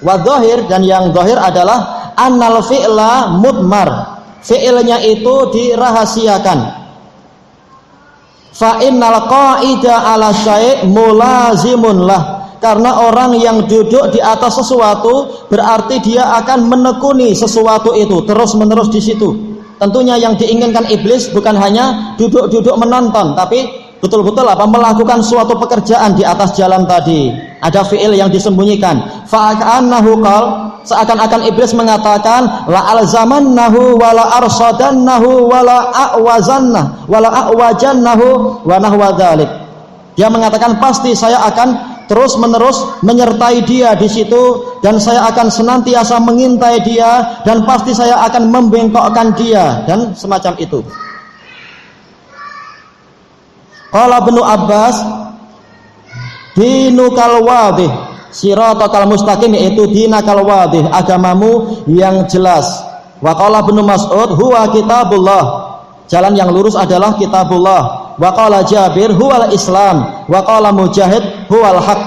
Wa dhahir, dan yang dhahir adalah annal fi'la mudmar, fi'ilnya itu dirahasiakan. Fa innal qa'ida ala syai' mulazimun lah, karena orang yang duduk di atas sesuatu berarti dia akan menekuni sesuatu itu terus menerus di situ. Tentunya yang diinginkan iblis bukan hanya duduk-duduk menonton, tapi betul-betul apa? Melakukan suatu pekerjaan di atas jalan tadi. Ada fi'il yang disembunyikan. Fa'annahu qal, seakan-akan iblis mengatakan la alzamannahu wala arsadannahu wala a'wazannahu wala a'wajannahu wa nahwa dzalik. Dia mengatakan pasti saya akan terus menerus menyertai dia di situ, dan saya akan senantiasa mengintai dia, dan pasti saya akan membengkokkan dia, dan semacam itu. Qala Ibnu Abbas, dinukal wadih siratal mustaqim, yaitu dinakal wadih, agamamu yang jelas. Wa qala Ibnu Mas'ud, huwa kitabullah, jalan yang lurus adalah kitabullah. Wa qala Jabir huwal Islam, wa qala Mujahid huwal haq.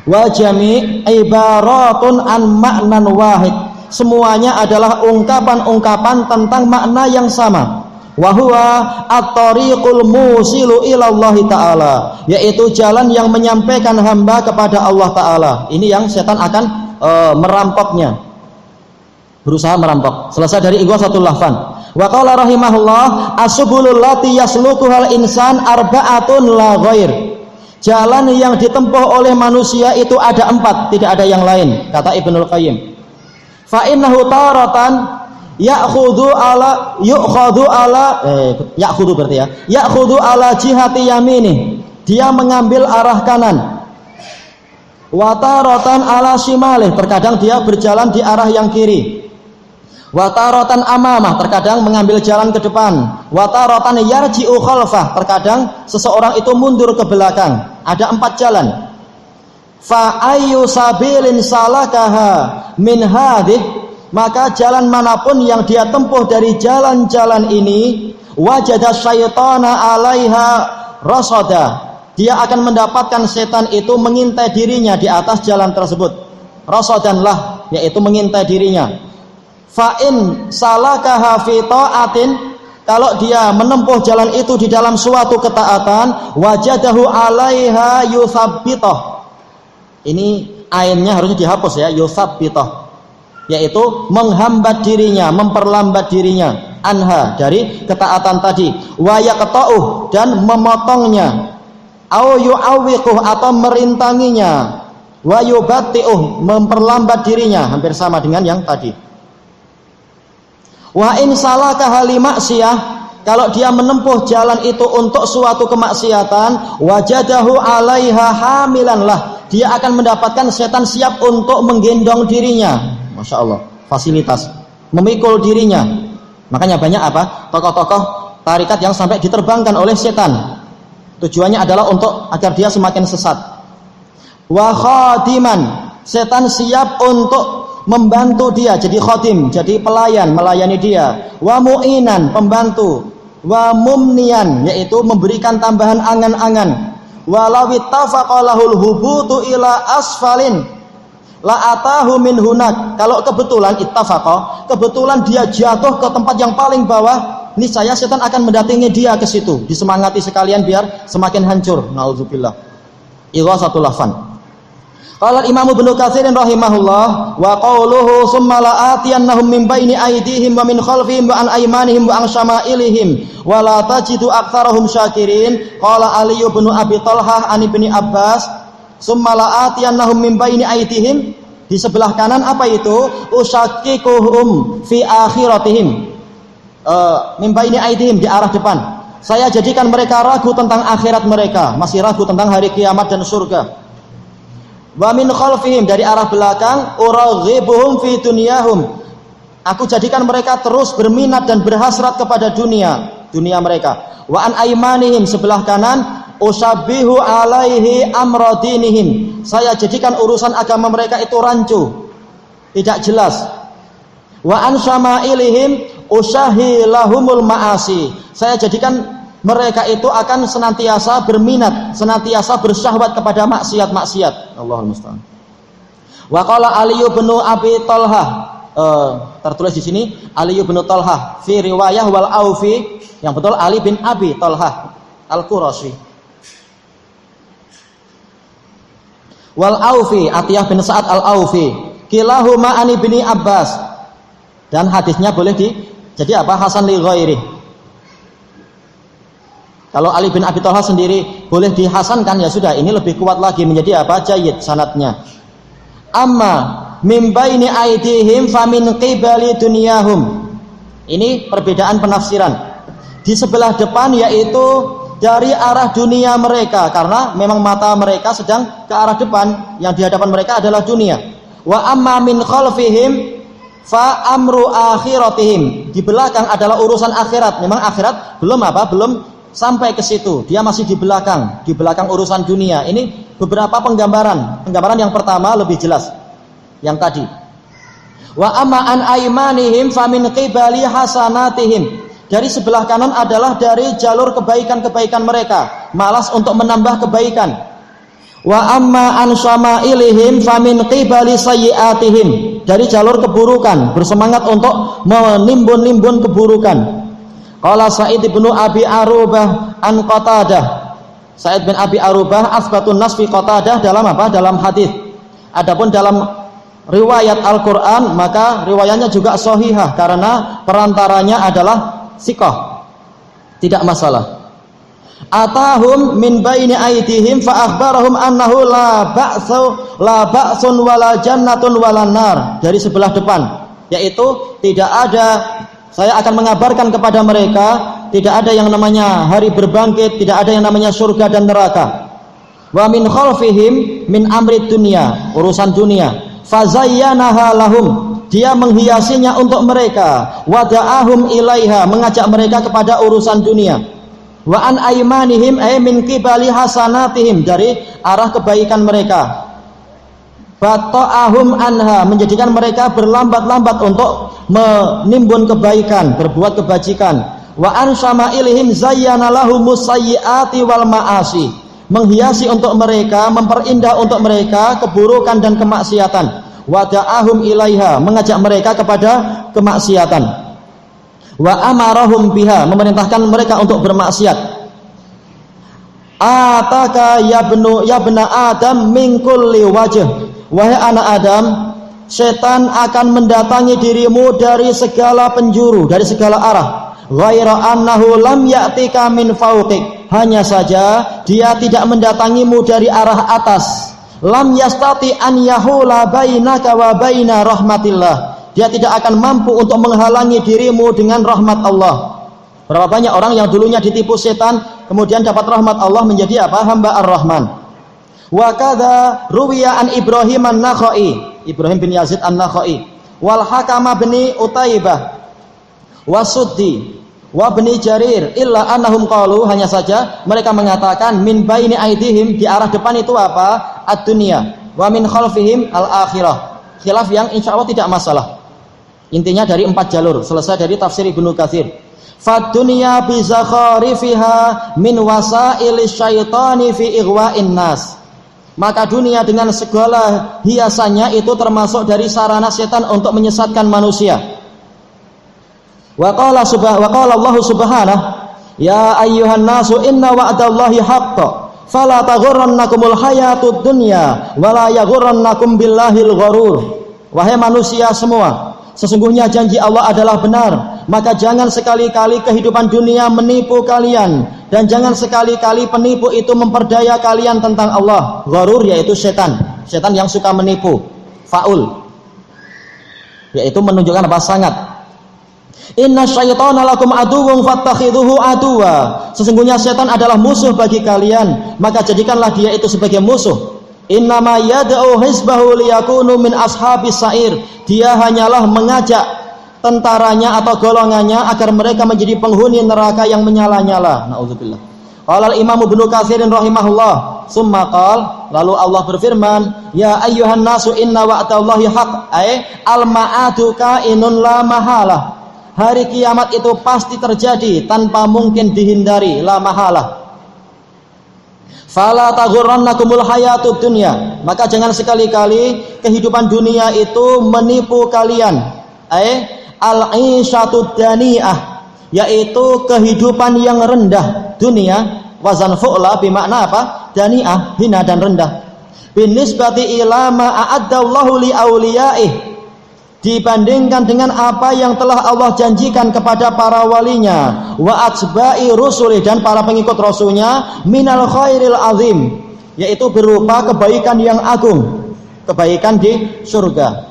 Wa jami' ibaratun an ma'nan wahid, semuanya adalah ungkapan-ungkapan tentang makna yang sama. Wa huwa at-tariqul musilu ila Allah taala, yaitu jalan yang menyampaikan hamba kepada Allah taala. Ini yang setan akan merampoknya, berusaha merampok. Selesai dari ighasatul lahfan. Wa qala rahimahullah, as-subulul lati yaslukuhal insan arba'atun la ghair, jalan yang ditempuh oleh manusia itu ada 4, tidak ada yang lain, kata Ibnul Qayyim. Fa innahu taratan ya'khudhu ala jihati yaminih, dia mengambil arah kanan. Wa taratan ala shimalih, terkadang dia berjalan di arah yang kiri. Wataratan amamah, terkadang mengambil jalan ke depan. Wataratan yarji'u khalfah, terkadang seseorang itu mundur ke belakang. Ada 4 jalan. Fa ayyu sabilin salakaha min hadhihi, maka jalan manapun yang dia tempuh dari jalan-jalan ini, wajada syaitana 'alaiha rasada, dia akan mendapatkan setan itu mengintai dirinya di atas jalan tersebut. Rasadanlah, yaitu mengintai dirinya. Fa'in salakaha fi ta'atin, kalau dia menempuh jalan itu di dalam suatu ketaatan, wajadahu 'alaiha yuthabbitah, ini ainnya harusnya dihapus ya, yuthabbitah, yaitu menghambat dirinya, memperlambat dirinya, anha, dari ketaatan tadi. Wa yaqta'uh, dan memotongnya. Au yu'awwiquh, atau merintanginya. Wa yubatti'uh, memperlambat dirinya, hampir sama dengan yang tadi. Wa in salaka hali maksiyah, kalau dia menempuh jalan itu untuk suatu kemaksiatan, wajadahu 'alaiha hamilan lah, dia akan mendapatkan setan siap untuk menggendong dirinya. Masya Allah, fasilitas memikul dirinya. Makanya banyak apa? Tokoh-tokoh tarikat yang sampai diterbangkan oleh setan. Tujuannya adalah untuk agar dia semakin sesat. Wa khadiman, setan siap untuk membantu dia jadi khadim, jadi pelayan, melayani dia. Wa mu'inan, pembantu. Wa mumnian, yaitu memberikan tambahan angan-angan. Walau ittafaqa lahul hubutu ila asfalin la atahu min hunak. Kalau kebetulan ittafaqa, kebetulan dia jatuh ke tempat yang paling bawah, niscaya setan akan mendatangi dia ke situ, disemangati sekalian biar semakin hancur. Nauzubillah. Ighasatul lahfan. Qala Imam Ibnu Katsir rahimahullah wa qauluhu summa la'atiyannahum min baini aydihim wa min khalfihim wa an aymanihim wa an syama'ilihim wa la tajidu aktsarahum syakirin. Qala Ali bin Abi Thalhah an Ibnu Abbas summa la'atiyannahum min baini aydihim, di sebelah kanan apa itu? Usyakikuhum fi akhiratihim. Min baini aydihim, di arah depan. Saya jadikan mereka ragu tentang akhirat mereka, masih ragu tentang hari kiamat dan surga. Wa min khalfihim, dari arah belakang, uraghibuhum fi dunyahum, aku jadikan mereka terus berminat dan berhasrat kepada dunia mereka. Wa an aymanihim, sebelah kanan, usabbihu alaihi amradinihim, saya jadikan urusan agama mereka itu rancu, tidak jelas. Wa an syama'ilihim usahilahumul ma'asi, saya jadikan mereka itu akan senantiasa berminat, senantiasa bersyahwat kepada maksiat-maksiat. Allahul musta'an. Wa qala Ali bin Abi Thalhah, tertulis di sini Ali bin Thalhah fi riwayah wal Aufi, yang betul Ali bin Abi Thalhah Al-Qurashi. Wal Aufi, Atiyah bin Sa'ad Al-Aufi, kilahuma an Ibni Abbas, dan hadisnya boleh jadi apa? Hasan li ghairi. Kalau Ali bin Abi Thalhah sendiri boleh dihasankan, ya sudah, ini lebih kuat lagi menjadi apa? Jayyid sanadnya. Amma mim baini aidihim famin qibali dunyahum. Ini perbedaan penafsiran. Di sebelah depan yaitu dari arah dunia mereka, karena memang mata mereka sedang ke arah depan, yang di hadapan mereka adalah dunia. Wa amma min khalfihim fa amru akhiratihim. Di belakang adalah urusan akhirat. Memang akhirat belum sampai ke situ, dia masih di belakang urusan dunia. Ini beberapa penggambaran yang pertama lebih jelas yang tadi. Wa amma an aymanihim famin qibali hasanatihim, dari sebelah kanan adalah dari jalur kebaikan-kebaikan mereka, malas untuk menambah kebaikan. Wa amma an syama'ilihim famin qibali sayyi'atihim, dari jalur keburukan, bersemangat untuk menimbun-nimbun keburukan. Qala Sa'id bin Abi Arubah an Qatadah, Sa'id bin Abi Arubah asbatun nas fi Qatadah, dalam apa? Dalam hadis. Adapun dalam riwayat Al-Qur'an, maka riwayatnya juga sahihah karena perantaranya adalah thiqah, tidak masalah. Atahum min baini aydihim fa akhbarahum annahu la ba'sun wala jannatun wala nar, dari sebelah depan, yaitu tidak ada, saya akan mengabarkan kepada mereka, tidak ada yang namanya hari berbangkit, tidak ada yang namanya surga dan neraka. Wa min khalfihim min amri dunya, urusan dunia. Fazayyanaha lahum, dia menghiasinya untuk mereka. Wada'ahum ilaiha, mengajak mereka kepada urusan dunia. Wa an aymanihim ay min qibali hasanatihim, dari arah kebaikan mereka. Bata'ahum anha, menjadikan mereka berlambat-lambat untuk menimbun kebaikan, berbuat kebajikan. Wa an syama'ilihim zayyana lahumus sayyiati wal ma'asi, menghiasi untuk mereka, memperindah untuk mereka keburukan dan kemaksiatan. Wada'ahum ilaiha, mengajak mereka kepada kemaksiatan. Wa amarahum biha, memerintahkan mereka untuk bermaksiat. Ataka ya bena Adam min kulli wajh, wahai anak Adam, setan akan mendatangi dirimu dari segala penjuru, dari segala arah. Ghaira annahu lam ya'tika min fawqik, hanya saja dia tidak mendatangimu dari arah atas. Lam yastati an yahula bainaka wa baina rahmatillah, dia tidak akan mampu untuk menghalangi dirimu dengan rahmat Allah. Berapa banyak orang yang dulunya ditipu setan, kemudian dapat rahmat Allah menjadi apa? Hamba Ar-Rahman. Wa kadza ruwiya an Ibrahim an-Nakhai, Ibrahim bin Yazid an-Nakhai, wal Hakam bin Utaibah, wasuddi, wa bin Jarir, illa annahum qalu, hanya saja mereka mengatakan min baini aidihim, di arah depan itu apa? Ad-dunya, wa min khalfihim al-akhirah. Khilaf yang insyaallah tidak masalah. Intinya dari 4 jalur, selesai dari tafsir Ibnu Katsir. Fad dunya bi zakharifiha min wasaili syaitani fi ighwa'in nas. Maka dunia dengan segala hiasannya itu termasuk dari sarana setan untuk menyesatkan manusia. Wa qala Allah subhanahu, ya ayyuhan nasu inna wa'dallahi haqqun fala taghurrannakumul hayatud dunya wala yaghurrannakum billahil gharur. Wahai manusia semua, sesungguhnya janji Allah adalah benar, maka jangan sekali-kali kehidupan dunia menipu kalian, dan jangan sekali-kali penipu itu memperdaya kalian tentang Allah. Gharur yaitu setan, setan yang suka menipu. Faul yaitu menunjukkan apa? Sangat. Inna syaitana lakum aduwwun fattakhidhuhu aduwa. Sesungguhnya setan adalah musuh bagi kalian, maka jadikanlah dia itu sebagai musuh. Innama yad'u hizbahu liyakunu min ashabis sa'ir. Dia hanyalah mengajak tentaranya atau golongannya agar mereka menjadi penghuni neraka yang menyala-nyala. Nauzubillah. Qala al-Imam Ibnu Katsir rahimahullah, summa qala, lalu Allah berfirman, ya ayyuhan nasu inna wa'dallahi haqq, ay al-ma'adu kainun la mahalah. Hari kiamat itu pasti terjadi tanpa mungkin dihindari, la mahalah. Fala taghurrannakumul hayatud dunya, maka jangan sekali-kali kehidupan dunia itu menipu kalian. Al-ishatud dani'ah, yaitu kehidupan yang rendah. Dunia wazan fu'la bermakna apa? Dani'ah, hina dan rendah. Binisbati ila ma a'addallahu li awliyaih, dibandingkan dengan apa yang telah Allah janjikan kepada para walinya, wa atba'i rusuli, dan para pengikut rasulnya, minal khairil azim, yaitu berupa kebaikan yang agung, kebaikan di surga.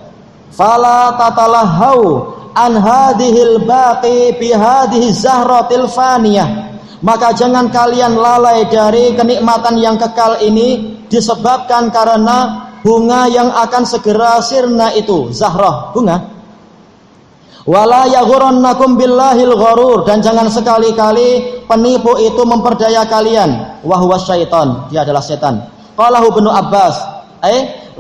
Fala tatalahau an hadhil baqi bi hadhihi zahratil faniyah, maka jangan kalian lalai dari kenikmatan yang kekal ini disebabkan karena bunga yang akan segera sirna itu, zahrah, bunga. Wala yaghurrannakum billahil gharur, dan jangan sekali-kali penipu itu memperdaya kalian. Wa huwa syaitan, dia adalah setan. Qalahu Ibnu Abbas,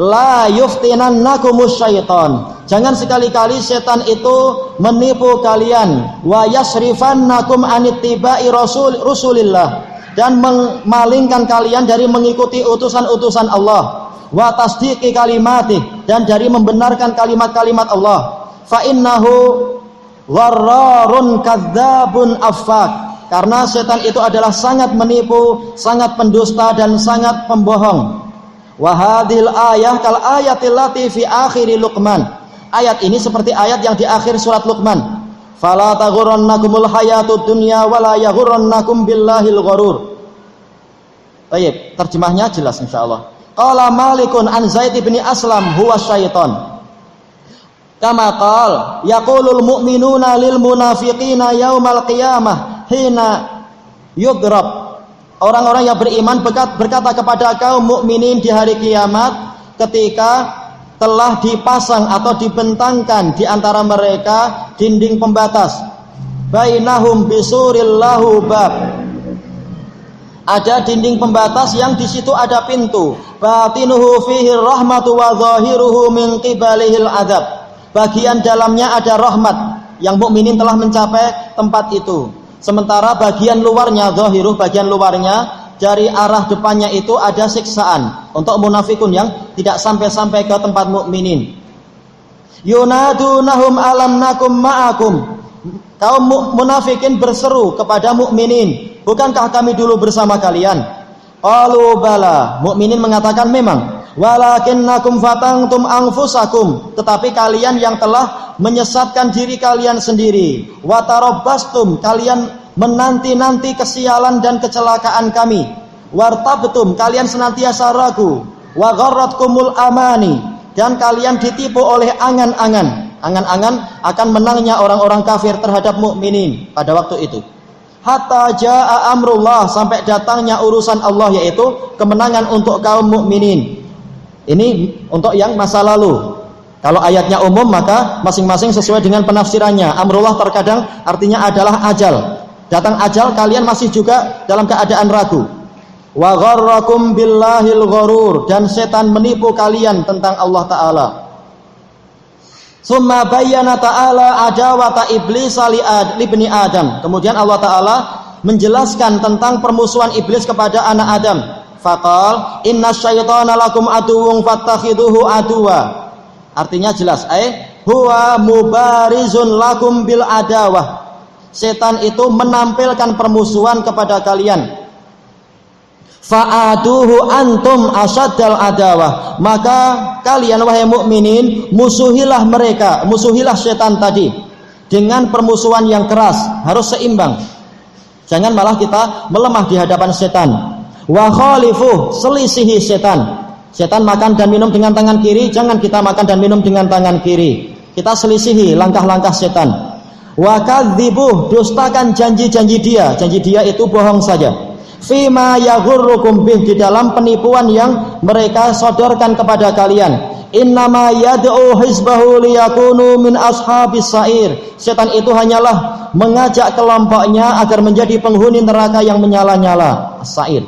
la yuftinannakumus syaitan, jangan sekali-kali setan itu menipu kalian. Wa yasrifannakum anittiba'i rusulillah, dan memalingkan kalian dari mengikuti utusan-utusan Allah. Wa tasdiqi kalimatih, dan dari membenarkan kalimat-kalimat Allah. Fa innahu gharrarun kadzabun affak, karena setan itu adalah sangat menipu, sangat pendusta, dan sangat pembohong. Wa hadhil ayah kal ayatil lati fi akhir Luqman, ayat ini seperti ayat yang di akhir surat Luqman. Fala taghurrannakumul hayatud dunya wala yaghurrannakum billahil gharur. Baik, terjemahnya jelas insyaallah. Qala Malikun an Zaid bin Aslam huwa syaitan. Kama qala yaqulul mu'minuna lil munafiqina yaumal qiyamah hina yudrab. Orang-orang yang beriman berkata kepada kaum mukminin di hari kiamat ketika telah dipasang atau dibentangkan di antara mereka dinding pembatas. Bainahum bisuril lahu bab. Ada dinding pembatas yang di situ ada pintu. Batinuhu fihi rahmatu wa zahiruhu min qibalihil adzab. Bagian dalamnya ada rahmat, yang mukminin telah mencapai tempat itu. Sementara bagian luarnya, zahiruh, bagian luarnya dari arah depannya itu ada siksaan untuk munafikun yang tidak sampai-sampai ke tempat mukminin. Yunadunahum alam nakum ma'akum. Kaum munafikin berseru kepada mukminin, bukankah kami dulu bersama kalian? Qalu bala, mukminin mengatakan memang. Walakinnakum fatangtum anfusakum, tetapi kalian yang telah menyesatkan diri kalian sendiri. Wa tarabbastum, kalian menanti-nanti kesialan dan kecelakaan kami. Wartabtum, kalian senantiasa ragu. Wa gharratkumul amani, dan kalian ditipu oleh angan-angan. Angan-angan akan menangnya orang-orang kafir terhadap mukminin pada waktu itu. hatta jaa amrullah, sampai datangnya urusan Allah, yaitu kemenangan untuk kaum mukminin. Ini untuk yang masa lalu. Kalau ayatnya umum maka masing-masing sesuai dengan penafsirannya. Amrullah terkadang artinya adalah ajal. Datang ajal, kalian masih juga dalam keadaan ragu. Wa gharrakum billahil gharur, dan setan menipu kalian tentang Allah Ta'ala. Summa bayyana ta'ala adawata iblis li ibni Adam. Kemudian Allah Ta'ala menjelaskan tentang permusuhan iblis kepada anak Adam. Faqal inna syaitana lakum aduwwun fattakhiduhu aduwa. Artinya jelas, huwa mubarizun lakum bil adawah. Setan itu menampilkan permusuhan kepada kalian. Fa'aduhu antum asaddal adawah, maka kalian wahai mukminin musuhilah mereka, musuhilah setan tadi dengan permusuhan yang keras, harus seimbang. Jangan malah kita melemah di hadapan setan. Wa khalifu, selisihi setan. Setan makan dan minum dengan tangan kiri, jangan kita makan dan minum dengan tangan kiri. Kita selisihi langkah-langkah setan. Wa kadzibuh, dustakan janji-janji dia. Janji dia itu bohong saja. Fima yaghurrukum bih, di dalam penipuan yang mereka sodorkan kepada kalian. Innama yad'u hizbahu liyakunu min ashabis sa'ir. Setan itu hanyalah mengajak kelompoknya agar menjadi penghuni neraka yang menyala-nyala, sa'ir.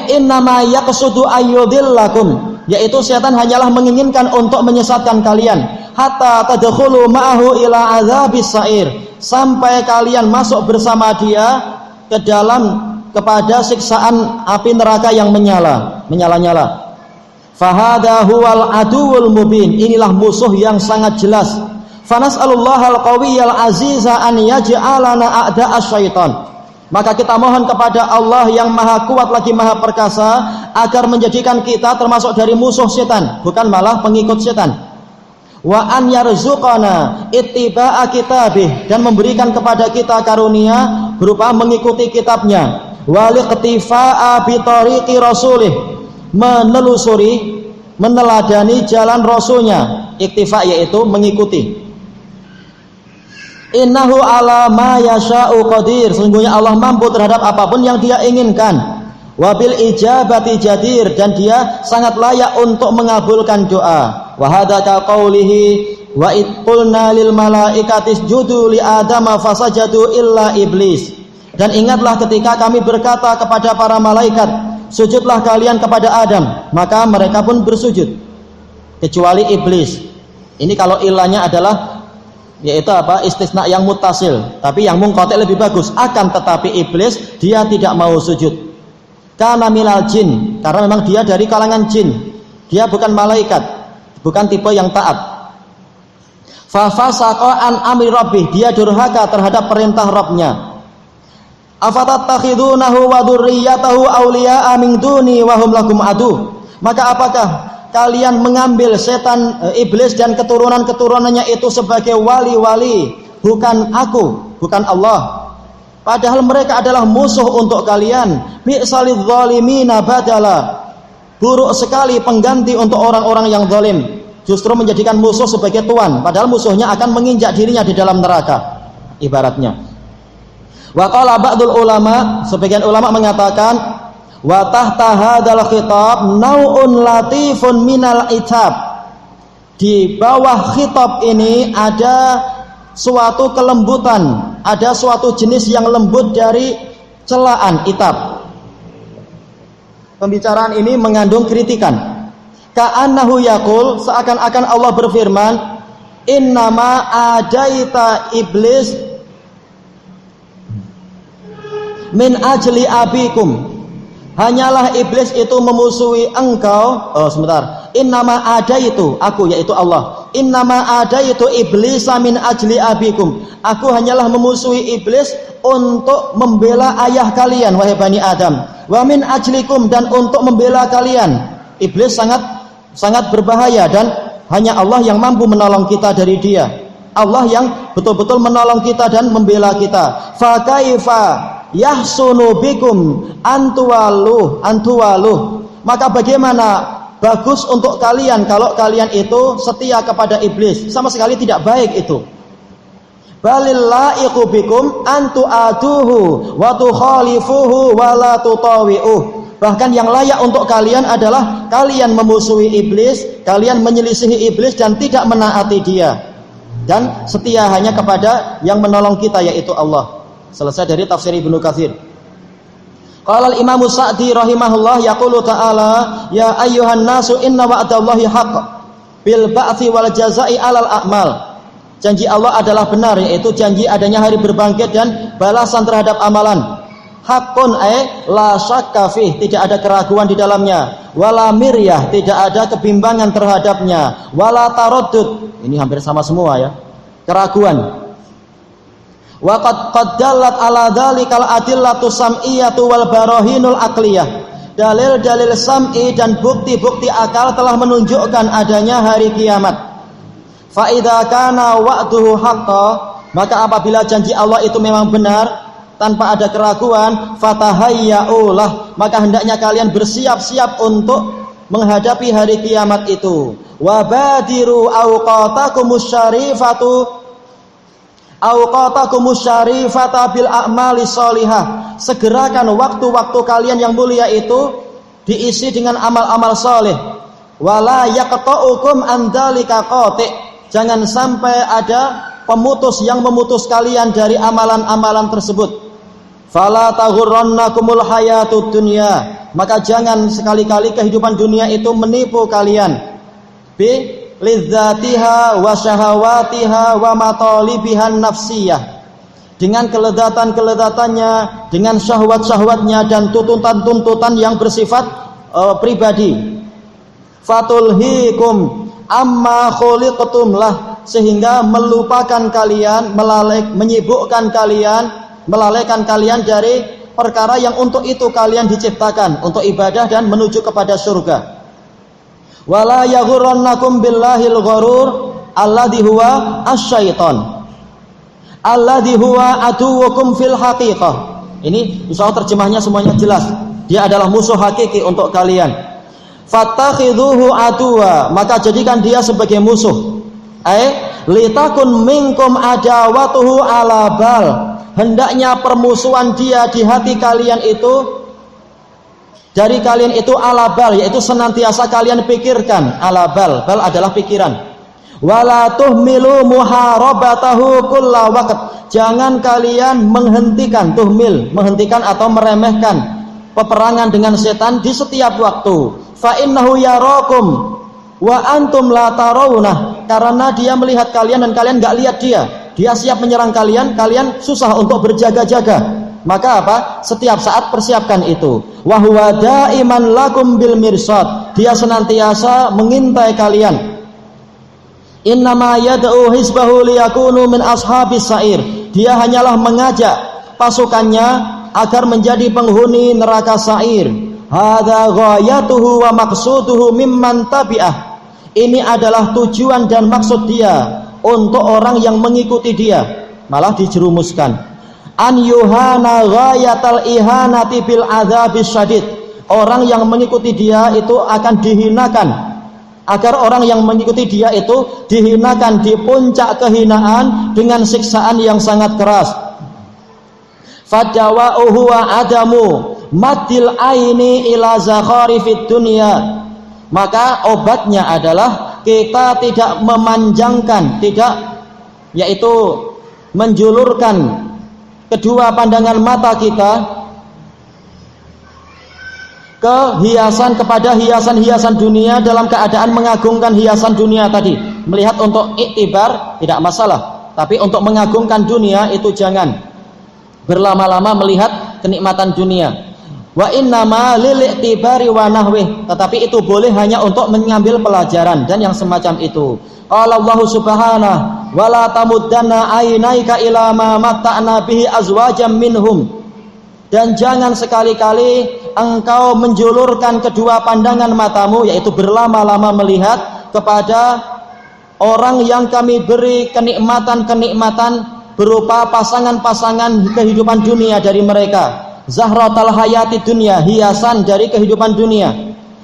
Innama yaqsudu ayyudillakum, yaitu setan hanyalah menginginkan untuk menyesatkan kalian. Hatta tadkhulu ma'ahu ila azabis sa'ir, sampai kalian masuk bersama dia ke dalam kepada siksaan api neraka yang menyala-nyala. Fahada huwal aduwul mubin, inilah musuh yang sangat jelas. Fanas'alullahal qawiyyal aziza an yaj'alana a'da'as syaitan. Maka kita mohon kepada Allah yang maha kuat lagi maha perkasa agar menjadikan kita termasuk dari musuh setan, bukan malah pengikut setan. Wa an yarzuqana ittiba'a kitabih, dan memberikan kepada kita karunia berupa mengikuti kitabnya. Wa liqtifa'a bi tariqi rasulih, menelusuri, meneladani jalan rasulnya. Iktifa yaitu mengikuti. Innahu ala ma yasha'u qadir, sesungguhnya Allah mampu terhadap apapun yang dia inginkan. Wabil ijabati jadir, dan dia sangat layak untuk mengabulkan doa. Wa hadza ka qaulihi wa id qulna lil malaikati isjudu li adama fasajadu illa iblis. Dan ingatlah ketika kami berkata kepada para malaikat, sujudlah kalian kepada Adam, maka mereka pun bersujud kecuali iblis. Ini kalau ilahnya adalah yaitu apa, istisna yang muttasil, tapi yang munqati lebih bagus. Akan tetapi iblis dia tidak mau sujud. Kana minal jin, karena memang dia dari kalangan jin. Dia bukan malaikat, bukan tipe yang taat. Fa fasaqa an amri rabbih, dia durhaka terhadap perintah Rabbnya. Afatattakhidunahu wa dzurriyyatahu awliya'a min duni wa hum lakum adu. Maka apakah kalian mengambil setan, iblis dan keturunan-keturunannya itu sebagai wali-wali, bukan aku, bukan Allah, padahal mereka adalah musuh untuk kalian. Bi'salidz zalimina badala, buruk sekali pengganti untuk orang-orang yang zalim. Justru menjadikan musuh sebagai tuan, padahal musuhnya akan menginjak dirinya di dalam neraka, ibaratnya. Wa qala ba'dul ulama, sebagian ulama mengatakan, wa tahta hadzal khitab nau'un latifun minal itab. Di bawah khitab ini ada suatu kelembutan, ada suatu jenis yang lembut dari celaan, itab. Pembicaraan ini mengandung kritikan. Ka'annahu yaqul, seakan-akan Allah berfirman, innama adaita iblis min ajli abikum, hanyalah iblis itu memusuhi engkau. Innama adaitu, aku yaitu Allah. Innama adaitu iblis min ajli abikum, aku hanyalah memusuhi iblis untuk membela ayah kalian wahai Bani Adam. Wa min ajlikum, dan untuk membela kalian. Iblis sangat berbahaya, dan hanya Allah yang mampu menolong kita dari dia. Allah yang betul-betul menolong kita dan membela kita. Fa kaifa yahsunu bikum antuwaluh. Maka bagaimana bagus untuk kalian kalau kalian itu setia kepada iblis? Sama sekali tidak baik itu. balil laiqu bikum an tu'aduhu wa tukhalifuhu wa la tutawi'uh. Bahkan yang layak untuk kalian adalah kalian memusuhi iblis, kalian menyelisihi iblis dan tidak menaati dia, dan setia hanya kepada yang menolong kita, yaitu Allah. Selesai dari tafsir Ibnu Katsir. Qala al-Imam Sa'di rahimahullah yaqulu ta'ala ya ayyuhan nasu inna wa'dallahi haqq bil ba'tsi wal jazaa'i 'alal a'mal. Janji Allah adalah benar, yaitu janji adanya hari berbangkit dan balasan terhadap amalan. Hakun la syakka fih, tidak ada keraguan di dalamnya. Wala miryah, tidak ada kebimbangan terhadapnya. Wala taraddud, ini hampir sama semua ya, keraguan. Wa qad dallat ala dzalikal adillatu sam'iyatu wal barahinul aqliyah. Dalil-dalil sam'i dan bukti-bukti akal telah menunjukkan adanya hari kiamat. Fa idza kana wa'duhu haqqan, maka apabila janji Allah itu memang benar tanpa ada keraguan, fatahayyaulah, maka hendaknya kalian bersiap-siap untuk menghadapi hari kiamat itu. Wabadiru awqatakumus syarifata bil a'mali sholihah. Segerakan waktu-waktu kalian yang mulia itu diisi dengan amal-amal soleh. Wala yaqta'ukum an dzalika qati', jangan sampai ada pemutus yang memutus kalian dari amalan-amalan tersebut. Fala taghurrannakumul hayatud dunya, maka jangan sekali-kali kehidupan dunia itu menipu kalian. Bi lidzatiha wa syahawatiha wa matalibihan nafsiyah, dengan kelezatan-kelezatannya, dengan syahwat-syahwatnya dan tuntutan-tuntutan yang bersifat pribadi. Fatulhikum amma khuliqtum lah, sehingga melupakan kalian, menyibukkan kalian, melalaikan kalian dari perkara yang untuk itu kalian diciptakan, untuk ibadah dan menuju kepada surga. Wala yaghurrannakum billahil gharur alladhi huwa asyaiton alladhi huwa aduwukum fil haqiqah. Ini insyaallah terjemahnya semuanya jelas. Dia adalah musuh hakiki untuk kalian. Fattakhidhuhu aduwa, maka jadikan dia sebagai musuh. Litakun minkum adawatuhu ala bal, hendaknya permusuhan dia di hati kalian itu, dari kalian itu alabal, yaitu senantiasa kalian pikirkan. Alabal, bal adalah pikiran. Wala tuhmilu muharabatahu kulla waqt, jangan kalian menghentikan, tuhmil, menghentikan atau meremehkan peperangan dengan setan di setiap waktu. Fa innahu yarakum wa antum la tarawna, karena dia melihat kalian dan kalian enggak lihat dia. Dia siap menyerang kalian, kalian susah untuk berjaga-jaga. Maka apa? Setiap saat persiapkan itu. Wa huwa daiman lakum bil mirsad, dia senantiasa mengintai kalian. Innama yad'u hizbahu liyakunu min ashabis sa'ir, dia hanyalah mengajak pasukannya agar menjadi penghuni neraka sa'ir. Hadza ghayatuhu wa maqsuduhu mimman tabi'ah, ini adalah tujuan dan maksud dia untuk orang yang mengikuti dia. Malah dijerumuskan. An yuhana ghayatal ihanati bil adzabis syadid, orang yang mengikuti dia itu akan dihinakan, agar orang yang mengikuti dia itu dihinakan di puncak kehinaan dengan siksaan yang sangat keras. Fadawa'uhu wa adamu maddil aini ila zakharifid dunya, maka obatnya adalah kita tidak memanjangkan, tidak, yaitu menjulurkan kedua pandangan mata kita ke hiasan, kepada hiasan-hiasan dunia dalam keadaan mengagungkan hiasan dunia tadi. Melihat untuk iktibar tidak masalah, tapi untuk mengagungkan dunia itu jangan berlama-lama melihat kenikmatan dunia. Wa innama lil iktibari wa nahwih, tetapi itu boleh hanya untuk mengambil pelajaran dan yang semacam itu. Qala Allah subhanahu wa la tamuddanna aynaika ila ma matta'na bihi azwajam minhum, dan jangan sekali-kali engkau menjulurkan kedua pandangan matamu, yaitu berlama-lama melihat kepada orang yang kami beri kenikmatan-kenikmatan berupa pasangan-pasangan kehidupan dunia dari mereka. Zahratal hayati dunia, hiasan dari kehidupan dunia.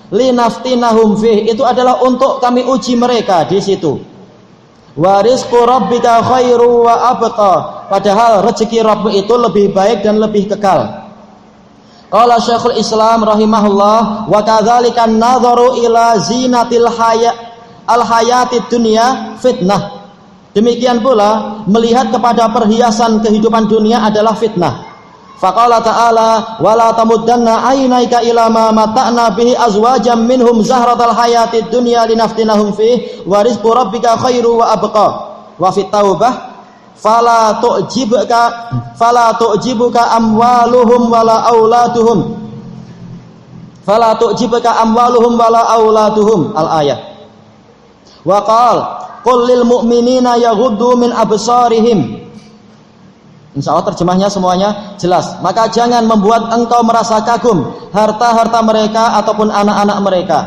Linaftinahum fih, itu adalah untuk kami uji mereka di situ. Wa rizqu rabbika khairu wa abqa. Padahal rezeki Rabb itu lebih baik dan lebih kekal. Qala Syekhul Islam rahimahullah, wa kadzalika an-nadharu ila zinatil hayatid dunya fitnah. Demikian pula melihat kepada perhiasan kehidupan dunia adalah fitnah. Faqala ta'ala wala tamuddanna aynaika ila ma mata'na bihi azwajam minhum zahratal hayatid dunya linaftinahum fihi wa rizqu rabbika khairu wa abqa. Wa fit taubah fala tu'jibuka amwaluhum wala auladuhum al ayat. Wa qala qul lil mu'minina yaghuddu min absarihim. Insyaallah terjemahnya semuanya jelas. Maka jangan membuat engkau merasa kagum harta-harta mereka ataupun anak-anak mereka.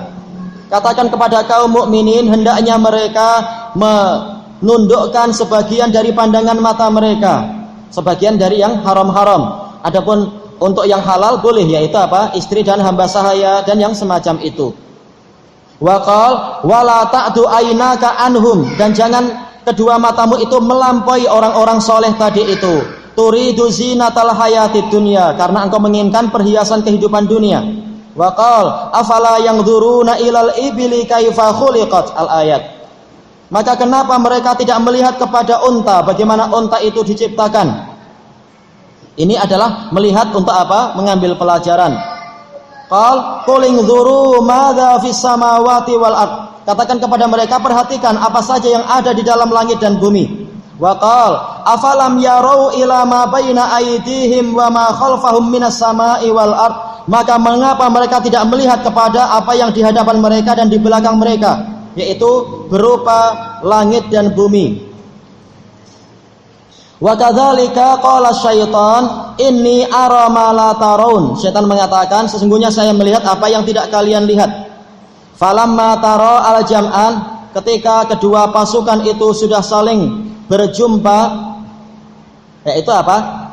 Katakan kepada kaum mukminin hendaknya mereka menundukkan sebagian dari pandangan mata mereka, sebagian dari yang haram-haram. Adapun untuk yang halal boleh, yaitu apa? Istri dan hamba sahaya dan yang semacam itu. Wa qal wala ta'du aynaka anhum, dan jangan kedua matamu itu melampaui orang-orang soleh tadi itu. Turidu zinatal hayatid dunya, karena engkau menginginkan perhiasan kehidupan dunia. Wa qal afala yanzuruna ilal ibli kaifa khuliqat al ayat. Maka kenapa mereka tidak melihat kepada unta, bagaimana unta itu diciptakan? Ini adalah melihat untuk apa? Mengambil pelajaran. Qal qul inzuru madza fis samawati wal ard. Katakan kepada mereka, perhatikan apa saja yang ada di dalam langit dan bumi. Wa qal afalam yarau ila ma baina aydihim wa ma khalfahum minas sama'i wal ard. Maka mengapa mereka tidak melihat kepada apa yang di hadapan mereka dan di belakang mereka, yaitu berupa langit dan bumi. Wa kadzalika qala syaitan inni ara ma la tarawun. Syaitan mengatakan sesungguhnya saya melihat apa yang tidak kalian lihat. Falamma tara al-jam'an, ketika kedua pasukan itu sudah saling berjumpa, yaitu apa?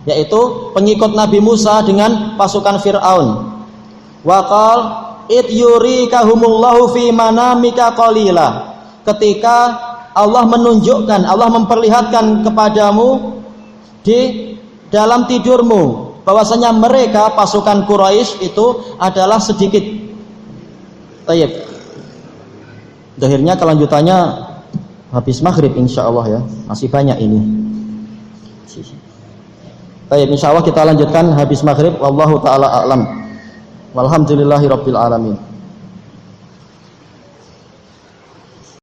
Yaitu pengikut Nabi Musa dengan pasukan Fir'aun. Wa qal id yurikahumullahu fi manamika qalila. Ketika Allah menunjukkan, Allah memperlihatkan kepadamu di dalam tidurmu bahwasanya mereka pasukan Quraisy itu adalah sedikit. Tayyib. Akhirnya kelanjutannya habis maghrib insyaallah ya. Masih banyak ini. Tayyib, insyaallah kita lanjutkan habis maghrib. Wallahu taala a'lam. Walhamdulillahirabbil alamin.